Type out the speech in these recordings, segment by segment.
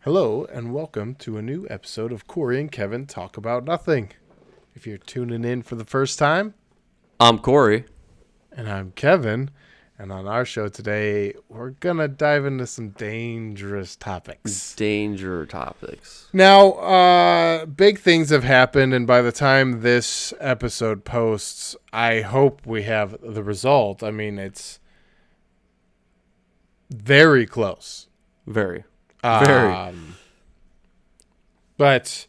Hello, and welcome to a new episode of Corey and Kevin Talk About Nothing. If you're tuning in for the first time, I'm Corey. and I'm Kevin, and on our show today, we're going to dive into some dangerous topics. Danger topics. Now, big things have happened, and by the time this episode posts, I hope we have the result. I mean, it's very close. Very. But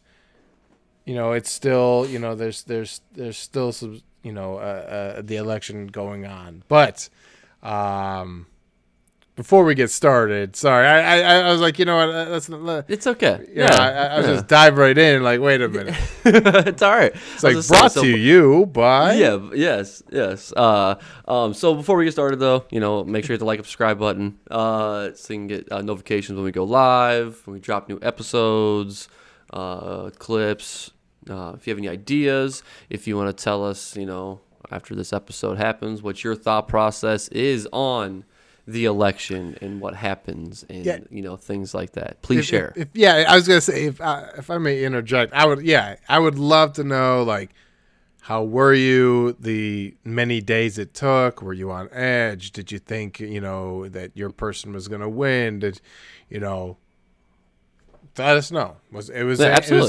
it's still, there's still some, the election going on. But before we get started, sorry, I was like, let's. It's okay. I was just dive right in. Like, wait a minute. It's all right. It's like brought to you by. Yeah. Yes. So before we get started, though, make sure you hit the like and subscribe button, so you can get notifications when we go live, when we drop new episodes, clips. If you have any ideas, if you want to tell us, after this episode happens, what your thought process is on the election and what happens and things like that, please share. I was gonna say if I may interject, I would love to know, like, how were you the many days it took? Were you on edge? Did you think that your person was gonna win? Did let us know. It was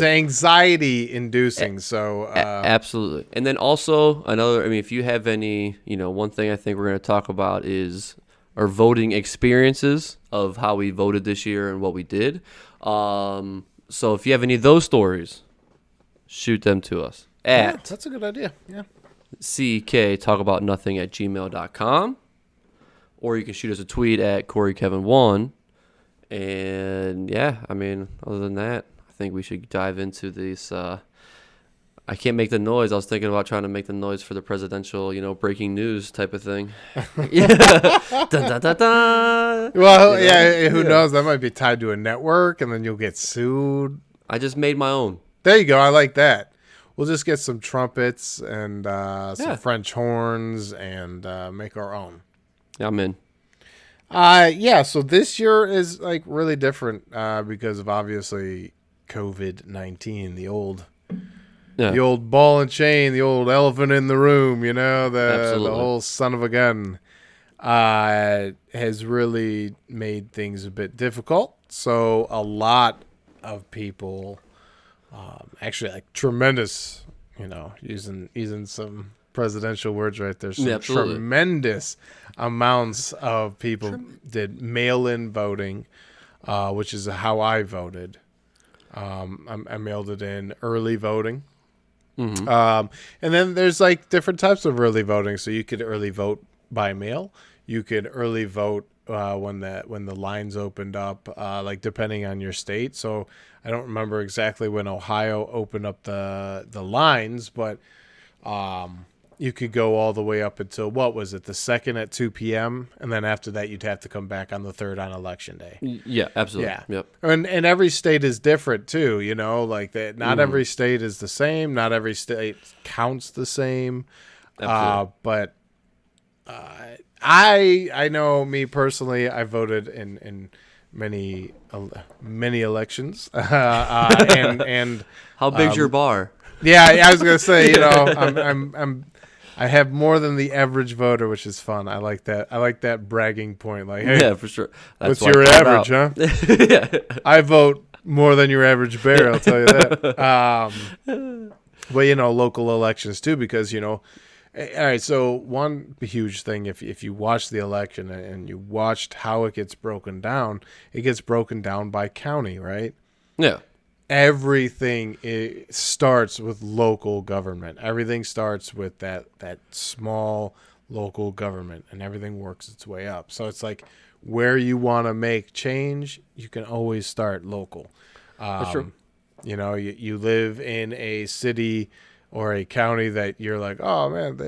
anxiety inducing. So absolutely. And then also if you have any, one thing I think we're going to talk about is our voting experiences of how we voted this year and what we did. So if you have any of those stories, shoot them to us that's a good idea. Yeah. cktalkaboutnothing@gmail.com, or you can shoot us a tweet at CoreyKevin1. And other than that, I think we should dive into this. I can't make the noise. I was thinking about trying to make the noise for the presidential, breaking news type of thing. Dun, dun, dun, dun. Well, who knows? That might be tied to a network, and then you'll get sued. I just made my own. There you go. I like that. We'll just get some trumpets and some French horns and make our own. I'm in. So this year is like really different because of obviously COVID-19, the old ball and chain, the old elephant in the room, the whole son of a gun has really made things a bit difficult. So a lot of people, actually, like, tremendous, using some presidential words right there. Some tremendous amounts of people did mail-in voting, which is how I voted. I mailed it in early voting. Mm-hmm. And then there's like different types of early voting. So you could early vote by mail. You could early vote when the lines opened up, like depending on your state. So I don't remember exactly when Ohio opened up the lines, but you could go all the way up until, what was it, the 2nd at 2 p.m. And then after that, you'd have to come back on the 3rd on election day. Yeah, absolutely. Yeah. Yep. And every state is different too, like that. Not every state is the same. Not every state counts the same. But I know, me personally, I voted in many elections. And how big's your bar? Yeah, I was gonna say, I have more than the average voter, which is fun. I like that. I like that bragging point. Like, hey, yeah, for sure. What's your average, huh? Yeah. I vote more than your average bear, I'll tell you that. Well, local elections too, because all right. So one huge thing, if you watch the election and you watched how it gets broken down by county, right? Yeah. Everything starts with local government. Everything starts with that small local government, and everything works its way up. So it's like, where you want to make change, you can always start local. That's true. You live in a city or a county that you're like, oh man,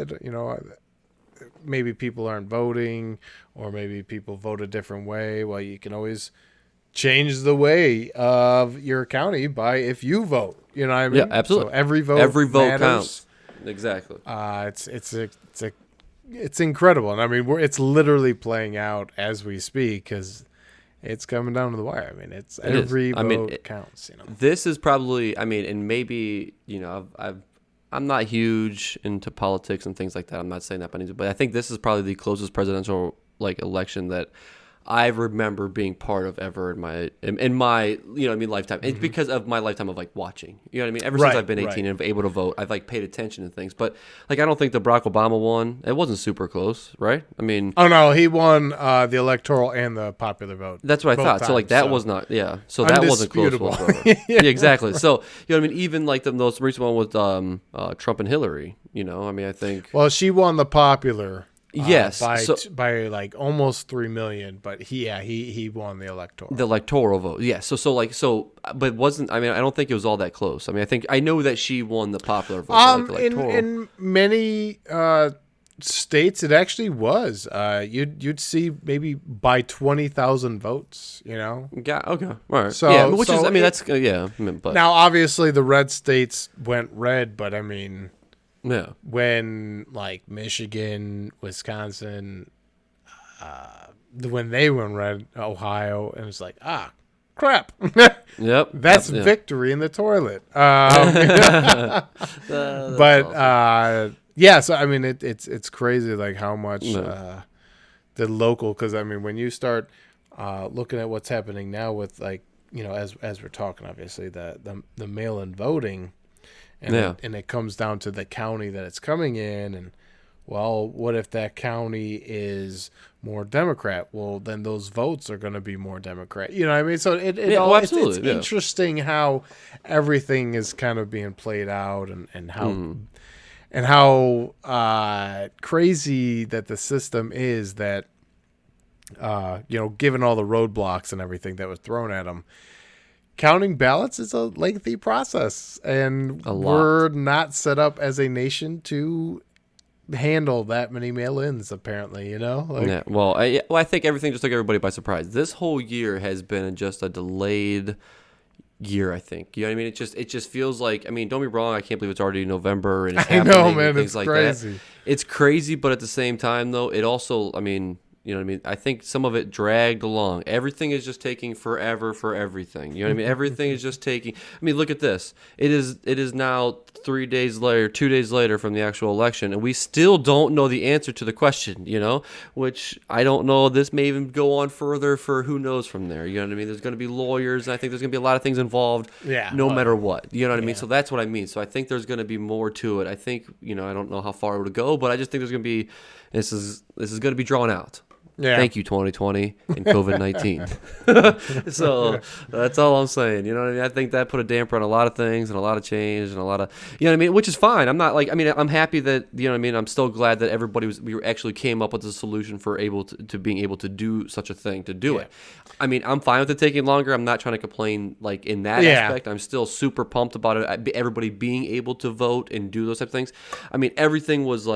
maybe people aren't voting, or maybe people vote a different way. Well, you can always change the way of your county by if you vote. You know what I mean? Yeah, absolutely. So every vote matters. Counts. Exactly. It's incredible, and I mean it's literally playing out as we speak, because it's coming down to the wire. I mean, it's every vote counts. This is probably. I mean, and maybe I'm not huge into politics and things like that. I'm not saying that, but I think this is probably the closest presidential election that I remember being part of ever in my lifetime. It's because of my lifetime of watching. You know what I mean? Ever since I've been 18 and able to vote, I've paid attention to things. But I don't think the Barack Obama one. It wasn't super close, right? I mean, oh no, he won the electoral and the popular vote. That's what I thought. Times, so that was not So that wasn't close whatsoever. Yeah, exactly. So you know what I mean? Even the most recent one with Trump and Hillary. I mean, I think. Well, she won the popular. Yes, by almost 3 million, but he won the electoral. The electoral vote, yes. But it wasn't. I mean, I don't think it was all that close. I mean, I know that she won the popular vote. In many states, it actually was. You'd see maybe by 20,000 votes. Yeah. Okay. All right. So yeah, which is. I mean, that's yeah. But now, obviously, the red states went red, but I mean. Yeah. When Michigan, Wisconsin, when they went red, Ohio, and it's crap. Yep. That's victory in the toilet. But awesome. So I mean it's crazy how much the local, because I mean when you start looking at what's happening now with as we're talking, obviously the mail-in voting. And it comes down to the county that it's coming in, and what if that county is more Democrat? Well, then those votes are going to be more Democrat. You know what I mean? So it's interesting how everything is kind of being played out, and how crazy that the system is that given all the roadblocks and everything that was thrown at them. Counting ballots is a lengthy process, and we're not set up as a nation to handle that many mail-ins. Apparently, Yeah. Well, I think everything just took everybody by surprise. This whole year has been just a delayed year. I think. You know what I mean? It just feels like. I mean, don't be wrong. I can't believe it's already November and it's happening. I know, man. It's crazy. That. It's crazy, but at the same time, though, it also. I mean. You know what I mean? I think some of it dragged along. Everything is just taking forever for everything. You know what I mean? Everything is just taking. I mean, look at this. It is now 2 days later from the actual election, and we still don't know the answer to the question, which I don't know. This may even go on further for who knows from there. You know what I mean? There's going to be lawyers, and I think there's going to be a lot of things involved no matter what. You know what I mean? So that's what I mean. So I think there's going to be more to it. I think, I don't know how far it would go, but I just think there's going to be, this is going to be drawn out. Yeah. Thank you, 2020 and COVID-19. So that's all I'm saying. You know what I mean? I think that put a damper on a lot of things and a lot of change and a lot of, which is fine. I'm not I'm happy that, I'm still glad that we actually came up with a solution for to being able to do such a thing, to do it. I mean, I'm fine with it taking longer. I'm not trying to complain in that aspect. I'm still super pumped about it. Everybody being able to vote and do those type of things. I mean, everything was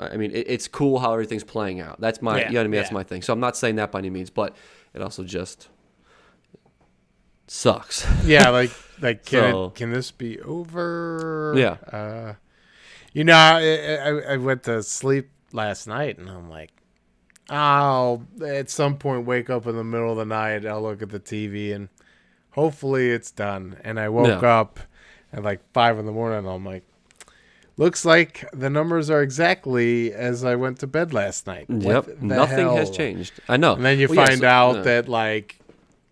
it's cool how everything's playing out. That's my, you know what I mean? That's my thing. So I'm not saying that by any means, but it also just sucks. Yeah, can this be over? Yeah. I went to sleep last night, and I'm like, I'll at some point wake up in the middle of the night. I'll look at the TV, and hopefully it's done. And I woke up at 5 a.m, and I'm like, looks like the numbers are exactly as I went to bed last night. Yep. Nothing has changed. I know. And then you find out that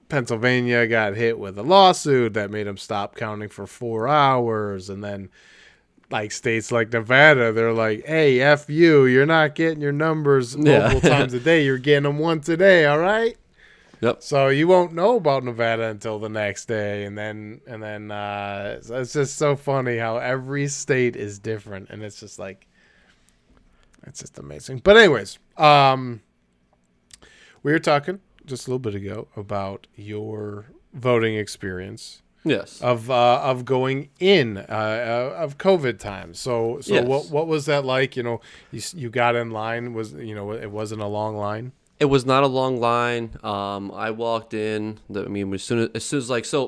Pennsylvania got hit with a lawsuit that made them stop counting for 4 hours. And then states like Nevada, they're like, hey, F you. You're not getting your numbers multiple times a day. You're getting them once a day. All right. Yep. So you won't know about Nevada until the next day, and then it's just so funny how every state is different, and it's just it's just amazing. But anyways, we were talking just a little bit ago about your voting experience. Yes. Of going in of COVID times. So yes. What was that like? You got in line. It wasn't a long line. It was not a long line. I walked in. As soon as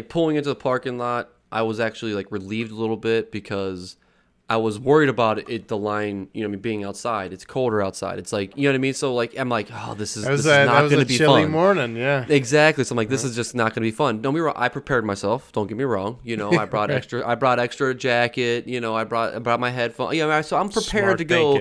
pulling into the parking lot, I was actually relieved a little bit because I was worried about the line, being outside. It's colder outside. It's like, you know what I mean? So like, I'm like, oh, this is not going to be chilly fun. Morning, yeah. Exactly. So I'm like, this is just not going to be fun. Don't be wrong. I prepared myself. Don't get me wrong. I brought extra jacket. I brought my headphones. So I'm prepared to go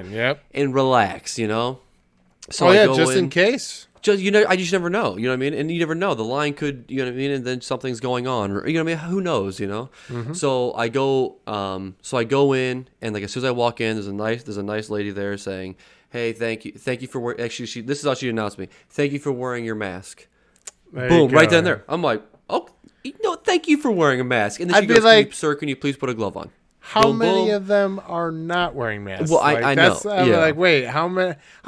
and relax. So I go just in case. I just never know, you know what I mean? And you never know. The line could, you know what I mean? And then something's going on, or, you know what I mean? Who knows, Mm-hmm. So I go in, and like as soon as I walk in, there's a nice lady there saying, "Hey, thank you for wearing." Actually, this is how she announced me. "Thank you for wearing your mask." Boom, right then there. I'm like, "Oh, thank you for wearing a mask." And then she goes, like, "Sir, can you please put a glove on?" How many of them are not wearing masks? Well, I know. I'm like, wait, how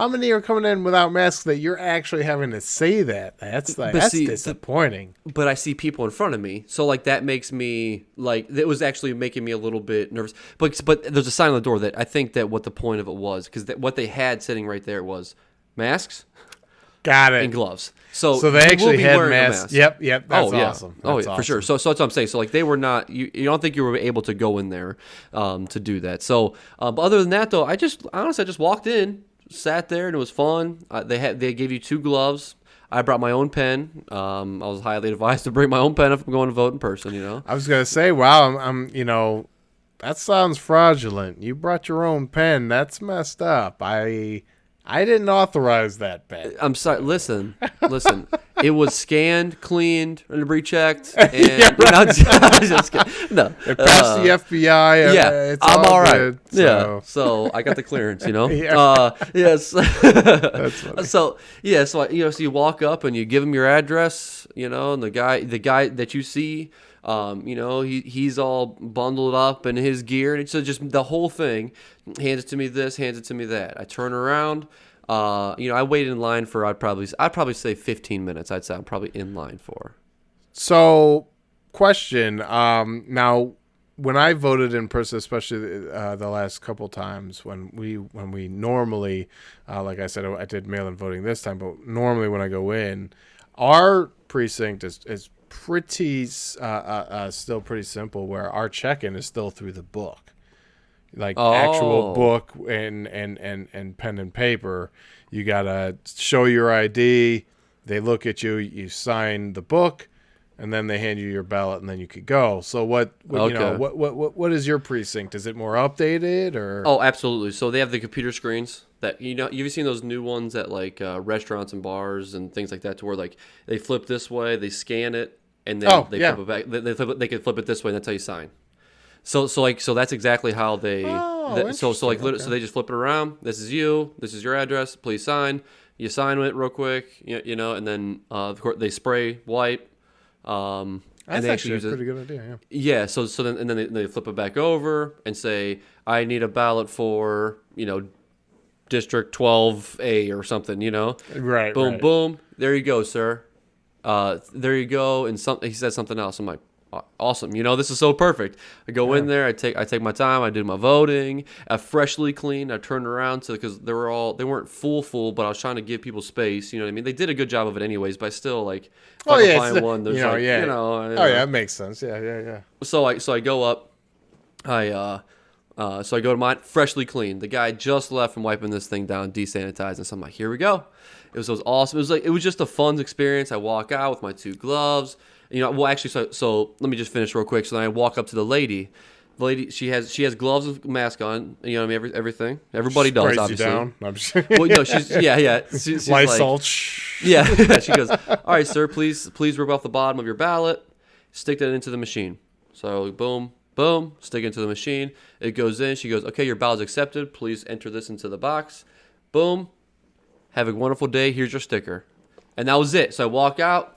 many are coming in without masks that you're actually having to say that? That's disappointing. But I see people in front of me, so like that makes me like it was actually making me a little bit nervous. But there's a sign on the door that I think that what the point of it was, because what they had sitting right there was masks. Got it. And gloves. So they actually had masks. Yep. That's awesome. That's awesome. For sure. So that's what I'm saying. So like they were not. You don't think you were able to go in there to do that. So but other than that though, I just walked in, sat there, and it was fun. They gave you 2 gloves. I brought my own pen. I was highly advised to bring my own pen if I'm going to vote in person. I was gonna say, wow, I'm that sounds fraudulent. You brought your own pen. That's messed up. I didn't authorize that pen. I'm sorry. Listen. It was scanned, cleaned, rechecked, and just kidding. No. It passed the FBI. Yeah, I'm all right. Good, so. Yeah, so I got the clearance. Yes. That's funny. So so you walk up and you give him your address. And the guy that you see. He's all bundled up in his gear, and so just the whole thing. Hands it to me this, hands it to me that. I turn around. I waited in line for I'd probably say 15 minutes. I'd say I'm probably in line for. So, question. Now, when I voted in person, especially the last couple times when we normally, like I said, I did mail-in voting this time, but normally when I go in, our precinct is pretty still pretty simple, where our check-in is still through the book, like actual book and pen and paper. You gotta show your ID, they look at you, you sign the book, and then they hand you your ballot, and then you could go. So what is your precinct? Is it more updated or? Oh, absolutely. So they have the computer screens that you've seen those new ones at like restaurants and bars and things like that, to where like they flip this way, they scan it, and then they flip it back. They can flip it this way, and that's how you sign. So that's exactly how they. So they just flip it around. This is you. This is your address. Please sign. You sign it real quick. And then of course they spray wipe. That's and they actually use a pretty good idea. Yeah. Yeah. So then they flip it back over and say, I need a ballot for District 12A or something. Right. Boom, right. boom. There you go, sir. There you go. And he said something else. I'm like, awesome. This is so perfect. I go in there. I take my time. I did my voting. I freshly cleaned. I turned around because they weren't full, but I was trying to give people space. You know what I mean? They did a good job of it anyways, but I still like. Find one. There's that makes sense. Yeah. So I go up. So I go to mine, freshly cleaned. The guy just left from wiping this thing down, desanitizing. So I'm like, here we go. It was awesome. It was just a fun experience. I walk out with my 2 gloves. So let me just finish real quick. So then I walk up to the lady. The lady, she has gloves with mask on. You know what I mean? Everything. Everybody does, obviously. You down. I'm just well, no, she's She's Lysol. Like, She goes, all right, sir, please rip off the bottom of your ballot, stick that into the machine. So boom, boom, stick it into the machine. It goes in. She goes, okay, your ballot's accepted. Please enter this into the box. Boom. Have a wonderful day. Here's your sticker. And that was it. So I walk out.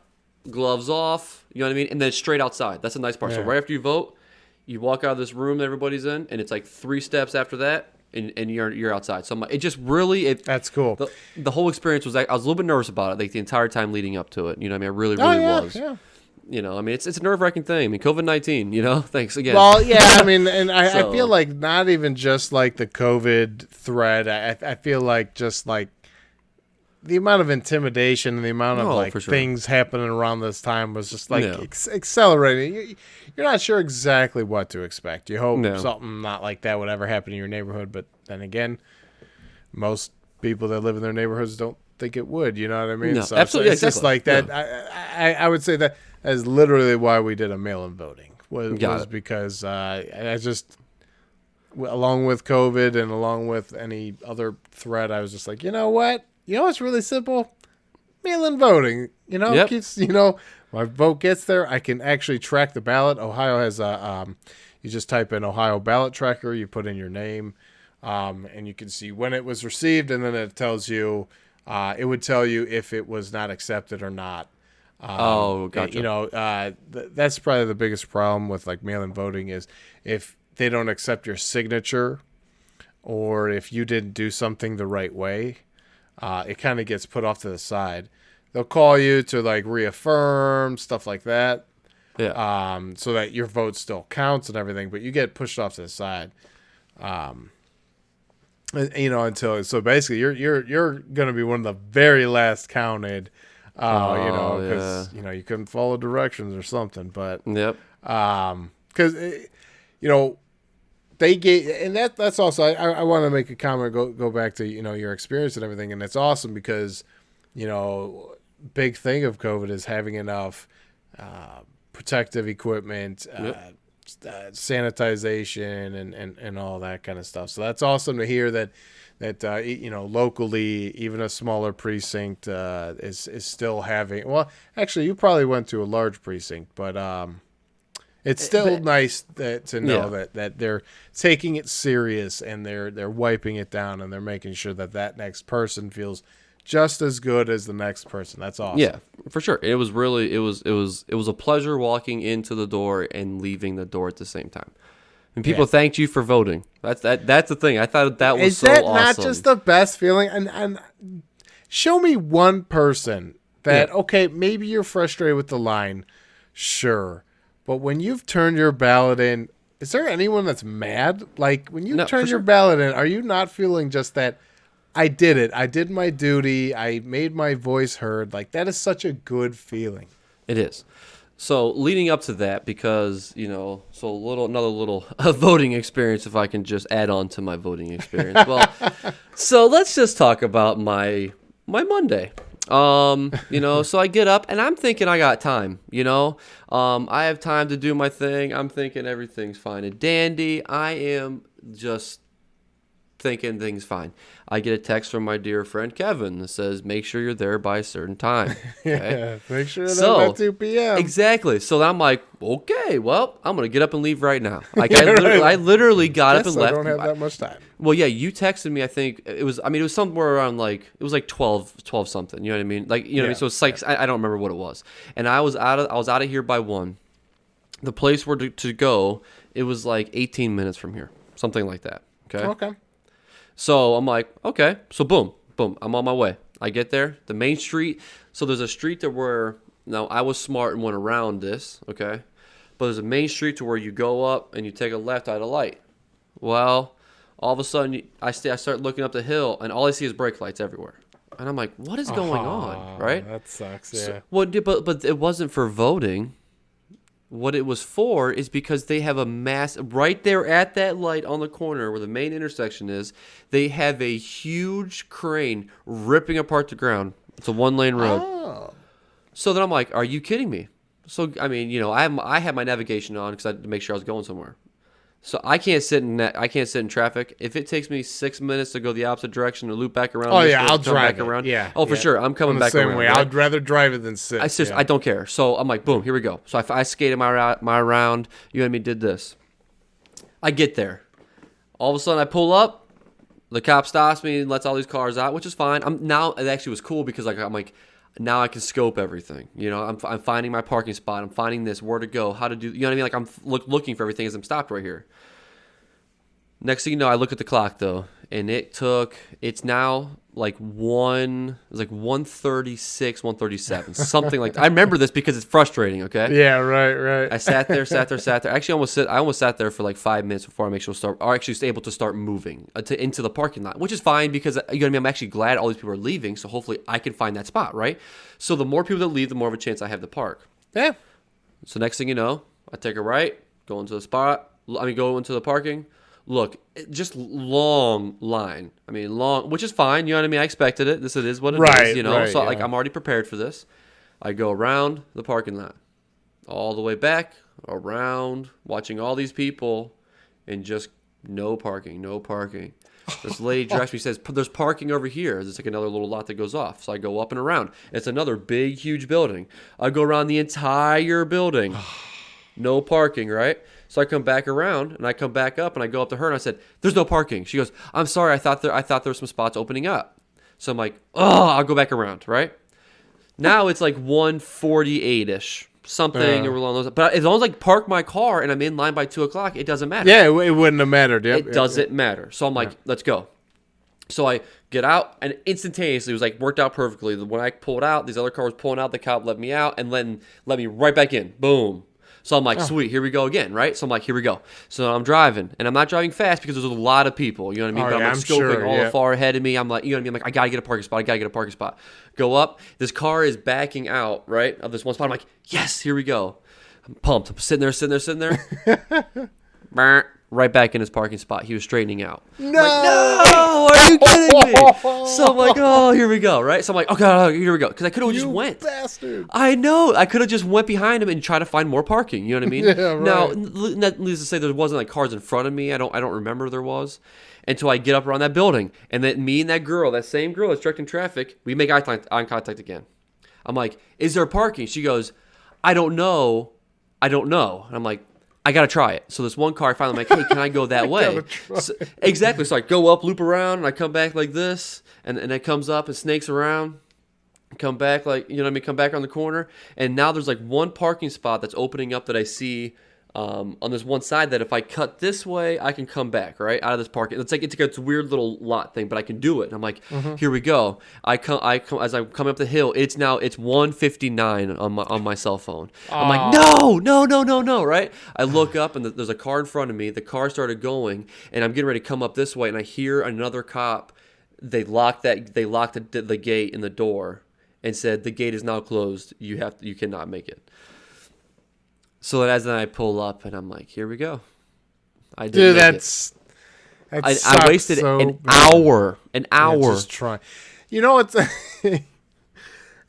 Gloves off, you know what I mean? And then straight outside. That's a nice part. Yeah. So right after you vote, you walk out of this room that everybody's in, and it's like 3 steps after that, and you're outside. So it just really that's cool. The whole experience was I was a little bit nervous about it, like the entire time leading up to it. You know what I mean? I really was. Yeah. I mean, it's a nerve-wracking thing. I mean, COVID-19, thanks again. Well, yeah, I mean, and I feel like not even just like the COVID threat. I feel like just like the amount of intimidation and the amount of like for sure. things happening around this time was just like accelerating. You're not sure exactly what to expect. You hope something not like that would ever happen in your neighborhood, but then again, most people that live in their neighborhoods don't think it would. You know what I mean? No, so absolutely, it's just like that. Yeah. I would say that is literally why we did a mail-in voting. Was because I just, along with COVID and along with any other threat, I was just like, you know what? You know what's really simple? Mail-in voting. You know, keeps, my vote gets there. I can actually track the ballot. Ohio has you just type in Ohio ballot tracker. You put in your name, and you can see when it was received, and then it tells you. It would tell you if it was not accepted or not. Gotcha. That's probably the biggest problem with like mail-in voting is if they don't accept your signature, or if you didn't do something the right way. It kind of gets put off to the side. They'll call you to like reaffirm stuff like that. Yeah. So that your vote still counts and everything, but you get pushed off to the side. Until so basically you're going to be one of the very last counted. Because you couldn't follow directions or something, but because they gave, and that's also I want to make a comment, go back to your experience and everything, and it's awesome because big thing of COVID is having enough protective equipment, sanitization and all that kind of stuff. So that's awesome to hear that locally even a smaller precinct is still having. Well, actually, you probably went to a large precinct, but it's still nice to know that they're taking it serious and they're wiping it down and they're making sure that next person feels just as good as the next person. That's awesome. Yeah, for sure. It was really it was a pleasure walking into the door and leaving the door at the same time. And people thanked you for voting. That's the thing. I thought that was so awesome. Is that not just the best feeling? And show me one person that okay, maybe you're frustrated with the line, sure. But when you've turned your ballot in, is there anyone that's mad? Like when you turn your ballot in, are you not feeling just that I did it. I did my duty. I made my voice heard. Like that is such a good feeling. It is. So leading up to that, because another little voting experience, if I can just add on to my voting experience. Well, so let's just talk about my Monday. So I get up and I'm thinking I got time. I have time to do my thing. I'm thinking everything's fine and dandy. I am just thinking things fine. I get a text from my dear friend Kevin that says, make sure you're there by a certain time. Okay? Make sure you're there by 2 p.m. Exactly. So I'm like, okay, well, I'm going to get up and leave right now. Like I literally got up and left. I don't have that much time. Well, yeah, you texted me, I think it was somewhere around like 12 something. You know what I mean? Like, what I mean? So it's like, I don't remember what it was. And I was out of here by 1. The place where to go, it was like 18 minutes from here. Something like that. Okay. So I'm like, okay. So boom, I'm on my way. I get there, the main street. So there's a street to where, now I was smart and went around this, okay? But there's a main street to where you go up and you take a left out of light. Well, all of a sudden I start looking up the hill and all I see is brake lights everywhere. And I'm like, what is going on, right? That sucks, yeah. So, but it wasn't for voting. What it was for is because they have a mass right there at that light on the corner where the main intersection is. They have a huge crane ripping apart the ground. It's a 1-lane road. Oh. So then I'm like, are you kidding me? So I mean, I had my navigation on because I had to make sure I was going somewhere. So I can't sit in traffic. If it takes me 6 minutes to go the opposite direction to loop back around. Oh yeah, I'll drive back around. Yeah. Oh, for sure, I'm coming back around. Same way. Right? I'd rather drive it than sit. I don't care. So I'm like, boom, here we go. So I skated my round. You and me did this. I get there. All of a sudden, I pull up. The cop stops me and lets all these cars out, which is fine. It actually was cool because I'm like. Now I can scope everything. I'm finding my parking spot. I'm finding this, where to go, how to do. You know what I mean? Like I'm looking for everything as I'm stopped right here. Next thing you know, I look at the clock though, and it's now like 136, 137, something like that. I remember this because it's frustrating, okay? Yeah, right. I sat there. Actually, I almost sat there for like 5 minutes before I make sure actually able to start moving into the parking lot, which is fine because, you know what I mean, I'm actually glad all these people are leaving, so hopefully I can find that spot, right? So the more people that leave, the more of a chance I have to park. Yeah. So next thing you know, I take a right, go into the parking. Look, just long line. I mean, long, which is fine. You know what I mean? I expected it. It is what it is, you know? Right, so, yeah. like, I'm already prepared for this. I go around the parking lot, all the way back, around, watching all these people, and just no parking. This lady directs me, says, there's parking over here. There's like another little lot that goes off. So I go up and around. It's another big, huge building. I go around the entire building. No parking, right? So I come back around, and I come back up, and I go up to her, and I said, there's no parking. She goes, I'm sorry, I thought there were some spots opening up. So I'm like, I'll go back around, right? Now it's like 1:48-ish, something along those. But as long as I park my car and I'm in line by 2 o'clock, it doesn't matter. Yeah, it wouldn't have mattered. Yep, it doesn't matter. So I'm like, let's go. So I get out, and instantaneously, it was like worked out perfectly. When I pulled out, these other cars pulling out, the cop let me out, and then let me right back in. Boom. So I'm like, sweet, here we go again, right? So I'm like, here we go. So I'm driving, and I'm not driving fast because there's a lot of people, you know what I mean? But I'm like scoping all far ahead of me. I'm like, you know what I mean? I'm like, I got to get a parking spot. Go up. This car is backing out, right, of this one spot. I'm like, yes, here we go. I'm pumped. I'm sitting there. Right back in his parking spot. He was straightening out. No! Are you kidding me? So I'm like, here we go, right? So I'm like, okay, here we go. Because I could have just went. Bastard. I know. I could have just went behind him and tried to find more parking. You know what I mean? Yeah, right. Now, needless to say, there wasn't like cars in front of me. I don't remember there was. Until I get up around that building. And then me and that same girl that's directing traffic, we make eye contact again. I'm like, is there parking? She goes, I don't know. And I'm like, I got to try it. So this one car, I finally, I'm like, hey, can I go that way? Exactly. So I go up, loop around, and I come back like this, and it comes up and snakes around. Come back like, you know what I mean? Come back on the corner. And now there's like one parking spot that's opening up that I see on this one side that if I cut this way, I can come back, right? Out of this parking. It's like a weird little lot thing, but I can do it. And I'm like, here we go. I come as I'm coming up the hill, it's 1:59 on my cell phone. I'm like, no, right? I look up and there's a car in front of me. The car started going, and I'm getting ready to come up this way, and I hear another cop. They locked the gate and the door and said, the gate is now closed. You cannot make it. So as then I pull up, and I'm like, here we go. I did. Dude, I wasted an hour. Yeah, just trying. You know what's and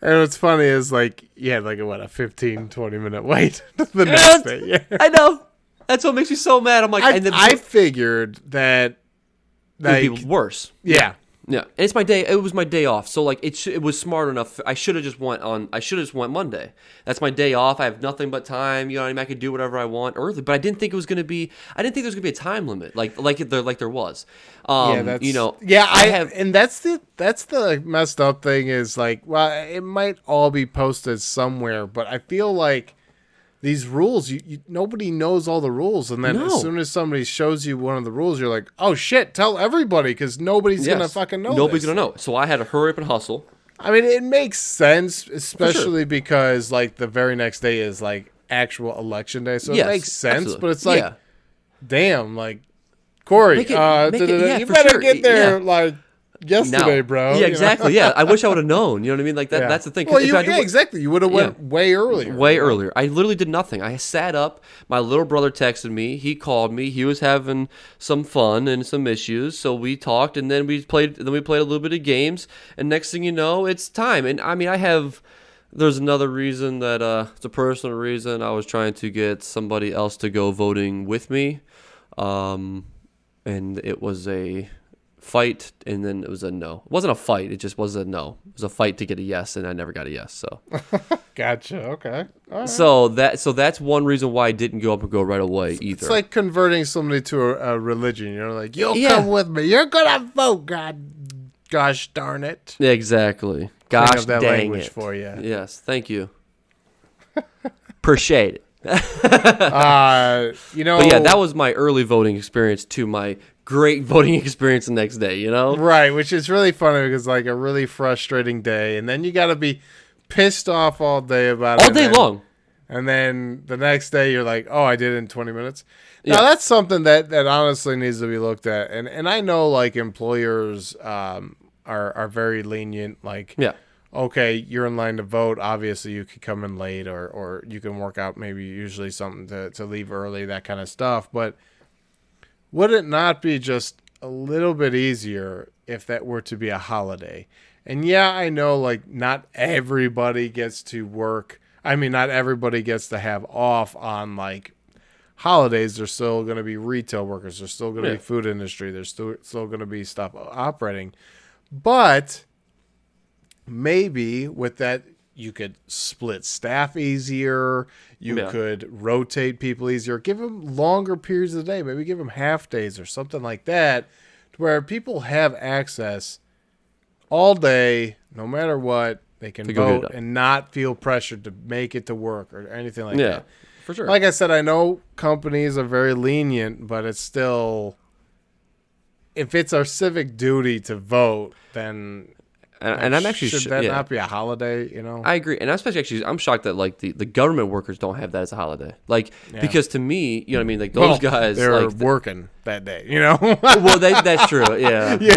what's funny is like you had like a 15-20 minute wait the next day. Yeah. I know. That's what makes me so mad. I'm like, I figured that like, it would be worse. Yeah. Yeah, and it's my day. It was my day off, so like it was smart enough. I should have just went Monday. That's my day off. I have nothing but time. You know what I mean? I could do whatever I want early, but I didn't think it was gonna be. I didn't think there was gonna be a time limit like there was. And that's the messed up thing is like, well, it might all be posted somewhere, but I feel like these rules, nobody knows all the rules, and then as soon as somebody shows you one of the rules, you're like, "Oh shit! Tell everybody," because nobody's gonna fucking know. Nobody's gonna know. So I had to hurry up and hustle. I mean, it makes sense, especially because like the very next day is like actual election day, so it makes sense. Absolutely. But it's like, damn, like Corey, you better get there like yesterday, bro. Yeah, exactly. Yeah, I wish I would have known. You know what I mean? Like that. Yeah. That's the thing. Well, exactly. You would have went way earlier. Way earlier. I literally did nothing. I sat up. My little brother texted me. He called me. He was having some fun and some issues. So we talked, and then we played. Then we played a little bit of games. And next thing you know, it's time. And I mean, there's another reason that it's a personal reason. I was trying to get somebody else to go voting with me, and it was a fight, and then it was a no. It wasn't a fight, it just was a no. It was a fight to get a yes, and I never got a yes. So gotcha. Okay. All right. So that's one reason why I didn't go up and go right away either. It's like converting somebody to a religion. You're like, you'll come with me. You're gonna vote. Gosh darn it. Exactly. Gosh that dang language it for you. Yes. Thank you. Appreciate it. You know, But yeah, that was my early voting experience to my great voting experience the next day, you know? right, which is really funny because like a really frustrating day, and then you got to be pissed off all day about it. All day long. And then the next day you're like, oh, I did it in 20 minutes. Yeah. Now that's something that honestly needs to be looked at. And I know like employers are very lenient. Like, Yeah. okay, you're in line to vote. Obviously you could come in late or you can work out maybe usually something to leave early, that kind of stuff. But would it not be just a little bit easier if that were to be a holiday? And yeah, I know like not everybody gets to work. I mean, not everybody gets to have off on like holidays. There's still going to be retail workers. There's still going to be food industry. There's still going to be stuff operating. But maybe with that, you could split staff easier. You could rotate people easier. Give them longer periods of the day. Maybe give them half days or something like that, to where people have access all day, no matter what. They can vote and not feel pressured to make it to work or anything like that. Yeah, for sure. Like I said, I know companies are very lenient, but it's still, if it's our civic duty to vote, then and I'm actually should that not be a holiday? You know, I agree, and I'm shocked that like the government workers don't have that as a holiday. Like because to me, you know what I mean, like those guys they're like, working that day. You know, well that's true. Yeah, you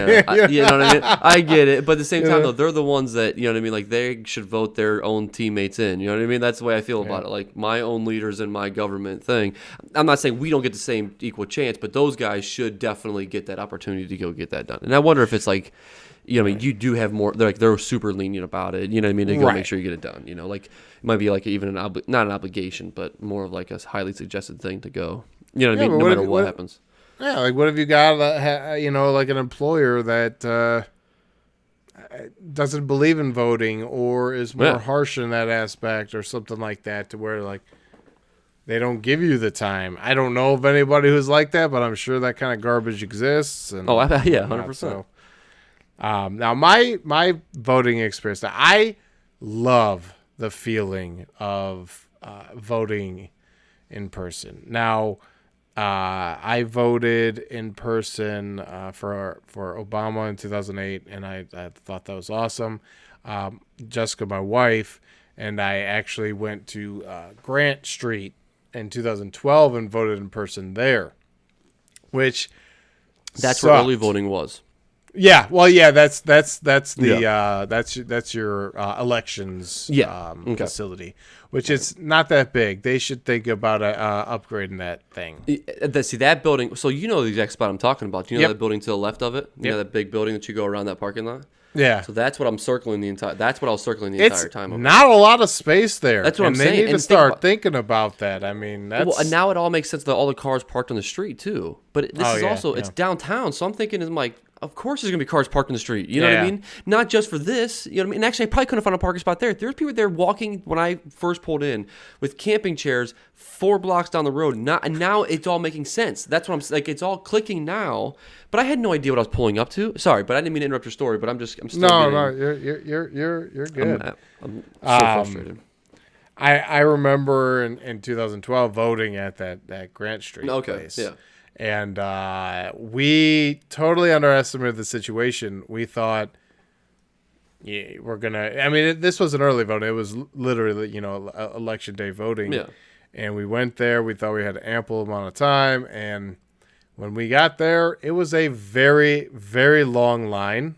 know what I mean. I get it, but at the same time though, they're the ones that, you know what I mean. Like they should vote their own teammates in. You know what I mean. That's the way I feel about it. Like my own leaders in my government thing. I'm not saying we don't get the same equal chance, but those guys should definitely get that opportunity to go get that done. And I wonder if it's like, you know what I mean, you do have more, they're super lenient about it, you know what I mean, to go make sure you get it done, you know, like it might be like even not an obligation, but more of like a highly suggested thing to go, you know what I mean, no matter what happens. Yeah, like what if you got, you know, like an employer that doesn't believe in voting or is more harsh in that aspect or something like that, to where like they don't give you the time. I don't know of anybody who's like that, but I'm sure that kind of garbage exists. And, 100%. So, now my voting experience, I love the feeling of voting in person. Now, I voted in person for Obama in 2008, and I thought that was awesome. Jessica, my wife, and I actually went to Grant Street in 2012 and voted in person there, which that's sucked. where early voting was. Yeah, well, yeah, that's the that's your elections facility, which is not that big. They should think about upgrading that thing. See that building. So you know the exact spot I'm talking about. You know that building to the left of it. You know that big building that you go around that parking lot. Yeah. So that's what I'm circling the entire. That's what I was circling the entire time. It's not a lot of space there. That's what I'm saying. They need to start thinking about that. I mean, that's... Well, and now it all makes sense that all the cars parked on the street too. But this is also it's downtown, so I'm thinking is like, of course there's gonna be cars parked in the street. You know what I mean? Not just for this. You know what I mean? And actually, I probably couldn't find a parking spot there. There's people there walking when I first pulled in with camping chairs 4 blocks down the road. And now it's all making sense. That's what I'm like. It's all clicking now. But I had no idea what I was pulling up to. Sorry, but I didn't mean to interrupt your story. But I'm still no, you're good. I'm so frustrated. I remember in 2012 voting at that Grant Street place. Yeah. And we totally underestimated the situation. We thought, we're going to... I mean, this was an early vote. It was literally, election day voting. Yeah. And we went there. We thought we had an ample amount of time. And when we got there, it was a very, very long line.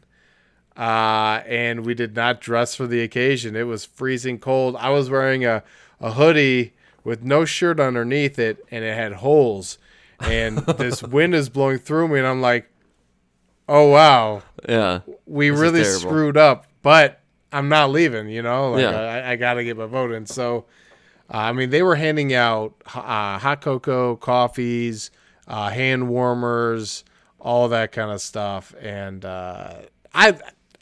And we did not dress for the occasion. It was freezing cold. I was wearing a hoodie with no shirt underneath it, and it had holes. And this wind is blowing through me, and I'm like, oh, wow. Yeah. We really screwed up, but I'm not leaving, I got to get my vote in. So, I mean, they were handing out hot cocoa, coffees, hand warmers, all that kind of stuff. And I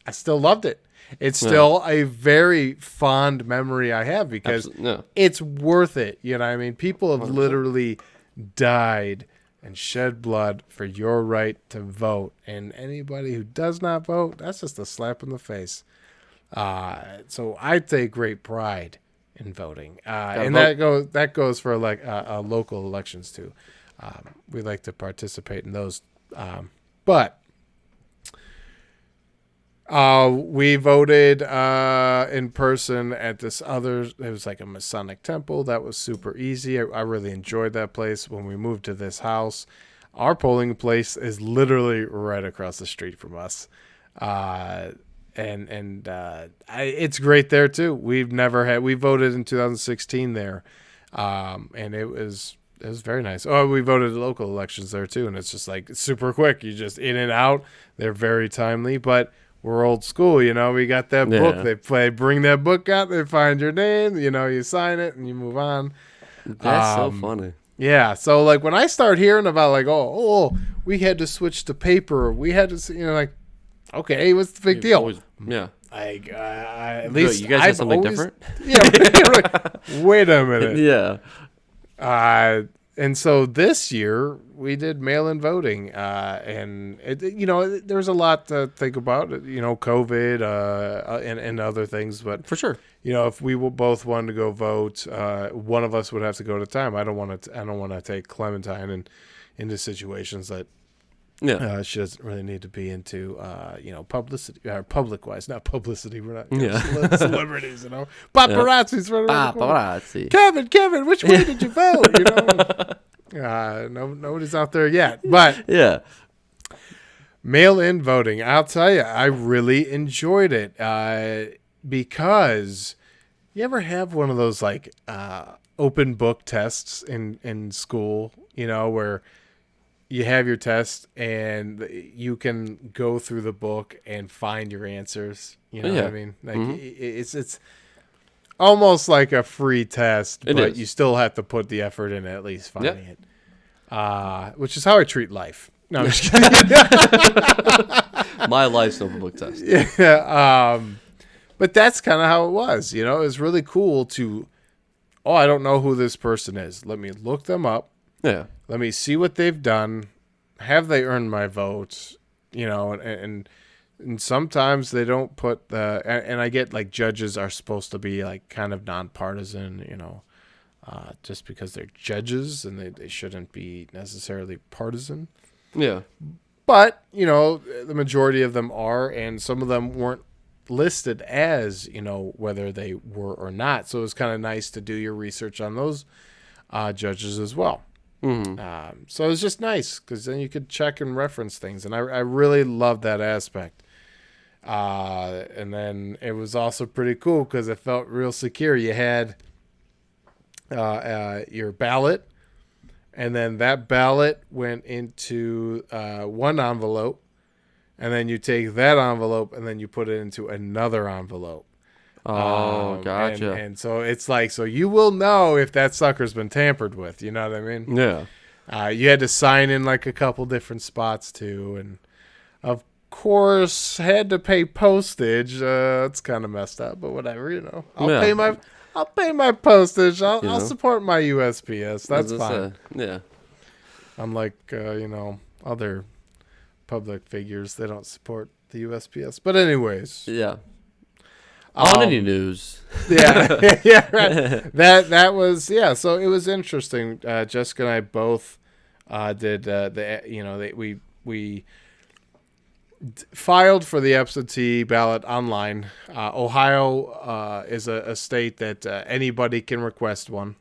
still loved it. It's still a very fond memory I have because it's worth it. You know what I mean? People have literally died and shed blood for your right to vote, and anybody who does not vote, that's just a slap in the face. So I take great pride in voting, and that goes for like local elections too. We like to participate in those, but we voted in person at this other. It was like a Masonic temple. That was super easy. I really enjoyed that place. When we moved to this house, our polling place is literally right across the street from us. It's great there too. We voted in 2016 there, and it was very nice. Oh, we voted local elections there too, and it's just like super quick. You just in and out. They're very timely, but we're old school, you know. We got that book. They bring that book out. They find your name. You know, you sign it and you move on. That's so funny. Yeah. So like when I start hearing about like, we had to switch to paper. We had to, like, okay, what's the big deal? Yeah. At least you guys have something different. Yeah. Wait a minute. Yeah. And so this year we did mail-in voting, and there's a lot to think about, COVID, and other things, but for sure, if we both wanted to go vote, one of us would have to go at a time. I don't want to take Clementine into situations that she doesn't really need to be into, publicity, public-wise, not publicity. We're not celebrities, Paparazzi's running around the corner. Paparazzi. Kevin, which way did you vote? Nobody's out there yet. But yeah, mail-in voting, I'll tell you, I really enjoyed it because you ever have one of those like open book tests in school, where you have your test and you can go through the book and find your answers. You know what I mean? Like it's almost like a free test, but you still have to put the effort in at least finding it. Which is how I treat life. No, I'm just kidding. My life's open book test. Yeah. But that's kind of how it was. It was really cool to, I don't know who this person is. Let me look them up. Yeah. Let me see what they've done. Have they earned my vote? And sometimes they don't put and I get like judges are supposed to be like kind of nonpartisan, just because they're judges and they shouldn't be necessarily partisan. Yeah. But, the majority of them are, and some of them weren't listed as, whether they were or not. So it was kind of nice to do your research on those judges as well. Mm-hmm. So it was just nice because then you could check and reference things, and I really loved that aspect. And then it was also pretty cool because it felt real secure. You had your ballot, and then that ballot went into one envelope, and then you take that envelope and then you put it into another envelope. Oh, gotcha. And so it's like, so you will know if that sucker's been tampered with. You know what I mean? Yeah. You had to sign in like a couple different spots too, and of course had to pay postage. It's kind of messed up, but whatever. I'll pay my postage. I'll support my USPS. That's fine. Yeah. Unlike other public figures, they don't support the USPS. But anyways. Yeah. On any news. Yeah. Yeah, right. That was, so it was interesting. Jessica and I both did we filed for the absentee ballot online. Ohio is a state that anybody can request one.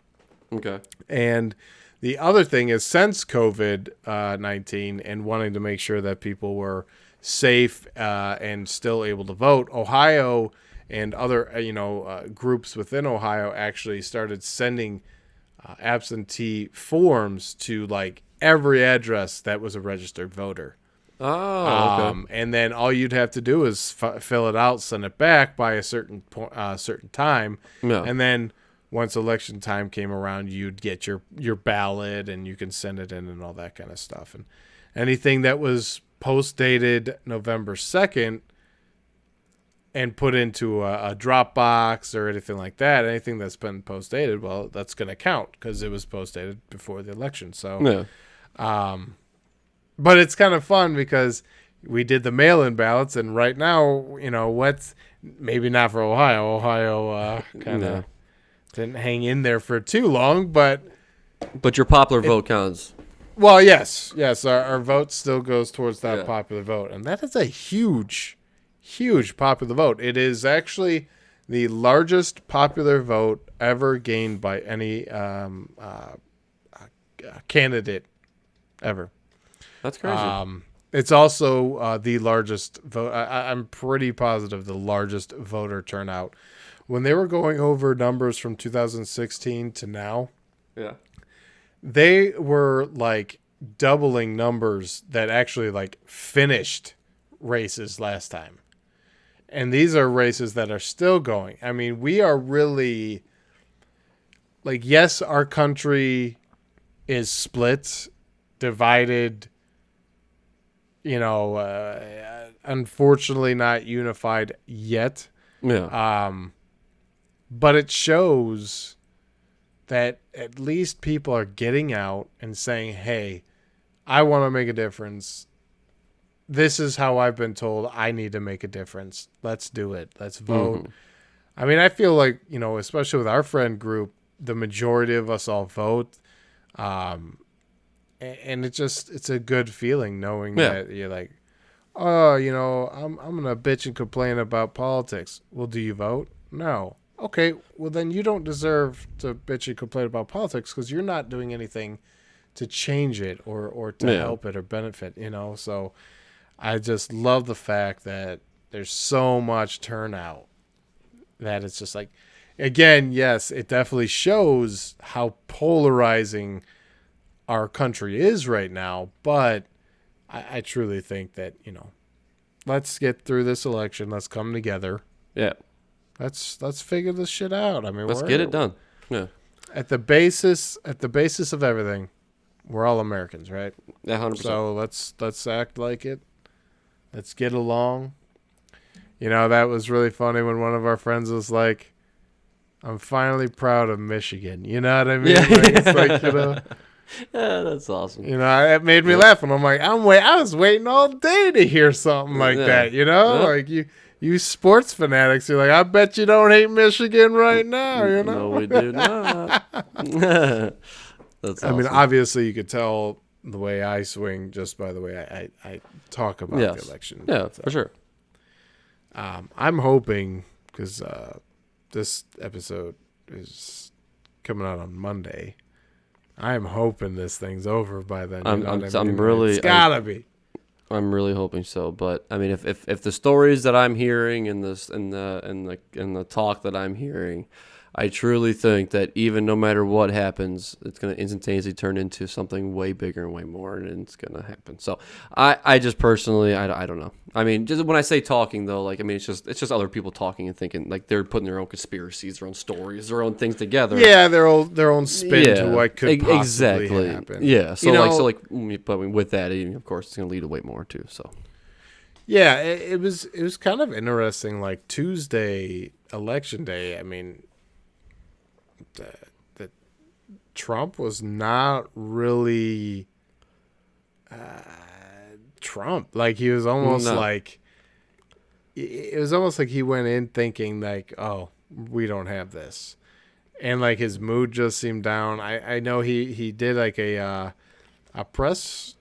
Okay. And the other thing is, since COVID-19 and wanting to make sure that people were safe and still able to vote, Ohio and other groups within Ohio actually started sending absentee forms to like every address that was a registered voter. Oh, okay. And then all you'd have to do is fill it out, send it back by a certain time, and then once election time came around, you'd get your ballot and you can send it in and all that kind of stuff. And anything that was post dated November 2nd and put into a Dropbox or anything like that, anything that's been post dated, well, that's going to count because it was post dated before the election. So, but it's kind of fun because we did the mail-in ballots, and right now, what's maybe not for Ohio. Ohio kind of didn't hang in there for too long, but your popular vote counts. Well, yes, our vote still goes towards that popular vote, and that is a huge popular vote. It is actually the largest popular vote ever gained by any candidate ever. That's crazy. It's also the largest vote. I'm pretty positive the largest voter turnout. When they were going over numbers from 2016 to now, they were like doubling numbers that actually like finished races last time. And these are races that are still going. I mean, we are really like, yes, our country is split, divided, unfortunately not unified yet. Yeah. But it shows that at least people are getting out and saying, hey, I want to make a difference. This is how I've been told I need to make a difference. Let's do it. Let's vote. Mm-hmm. I mean, I feel like, especially with our friend group, the majority of us all vote. And it's a good feeling knowing that you're like, oh, I'm going to bitch and complain about politics. Well, do you vote? No. Okay, well, then you don't deserve to bitch and complain about politics because you're not doing anything to change it or to help it or benefit, So I just love the fact that there's so much turnout that it's just like, again, yes, it definitely shows how polarizing our country is right now, but I truly think that, let's get through this election. Let's come together. Yeah. Let's figure this shit out. I mean, let's get it done. Yeah. At the basis of everything, we're all Americans, right? Yeah, 100%. So let's act like it. Let's get along. That was really funny when one of our friends was like, "I'm finally proud of Michigan." You know what I mean? Yeah. It's like, Yeah, that's awesome. It made me laugh, and I'm like, I was waiting all day to hear something like that. Like you sports fanatics, you're like, I bet you don't hate Michigan right now. No, we do not. That's awesome. I mean, obviously, you could tell the way I swing just by the way I talk about the election. Yeah, for sure. I'm hoping, because this episode is coming out on Monday, I'm hoping this thing's over by then. It's gotta be. I'm really hoping so, but I mean, if the stories that I'm hearing and the talk that I'm hearing, I truly think that even no matter what happens, it's going to instantaneously turn into something way bigger and way more, and it's going to happen. So I just personally, I don't know. I mean, just when I say talking though, like, I mean, it's just other people talking and thinking, like, they're putting their own conspiracies, their own stories, their own things together. Yeah, their own spin to what could possibly happen. Yeah. So but with that, of course, it's going to lead to way more too. So. Yeah, it was kind of interesting. Like Tuesday, election day. I mean, that Trump was not really Trump. Like, he was almost like, it was almost like he went in thinking like, oh, we don't have this, and like his mood just seemed down. I know he did like a press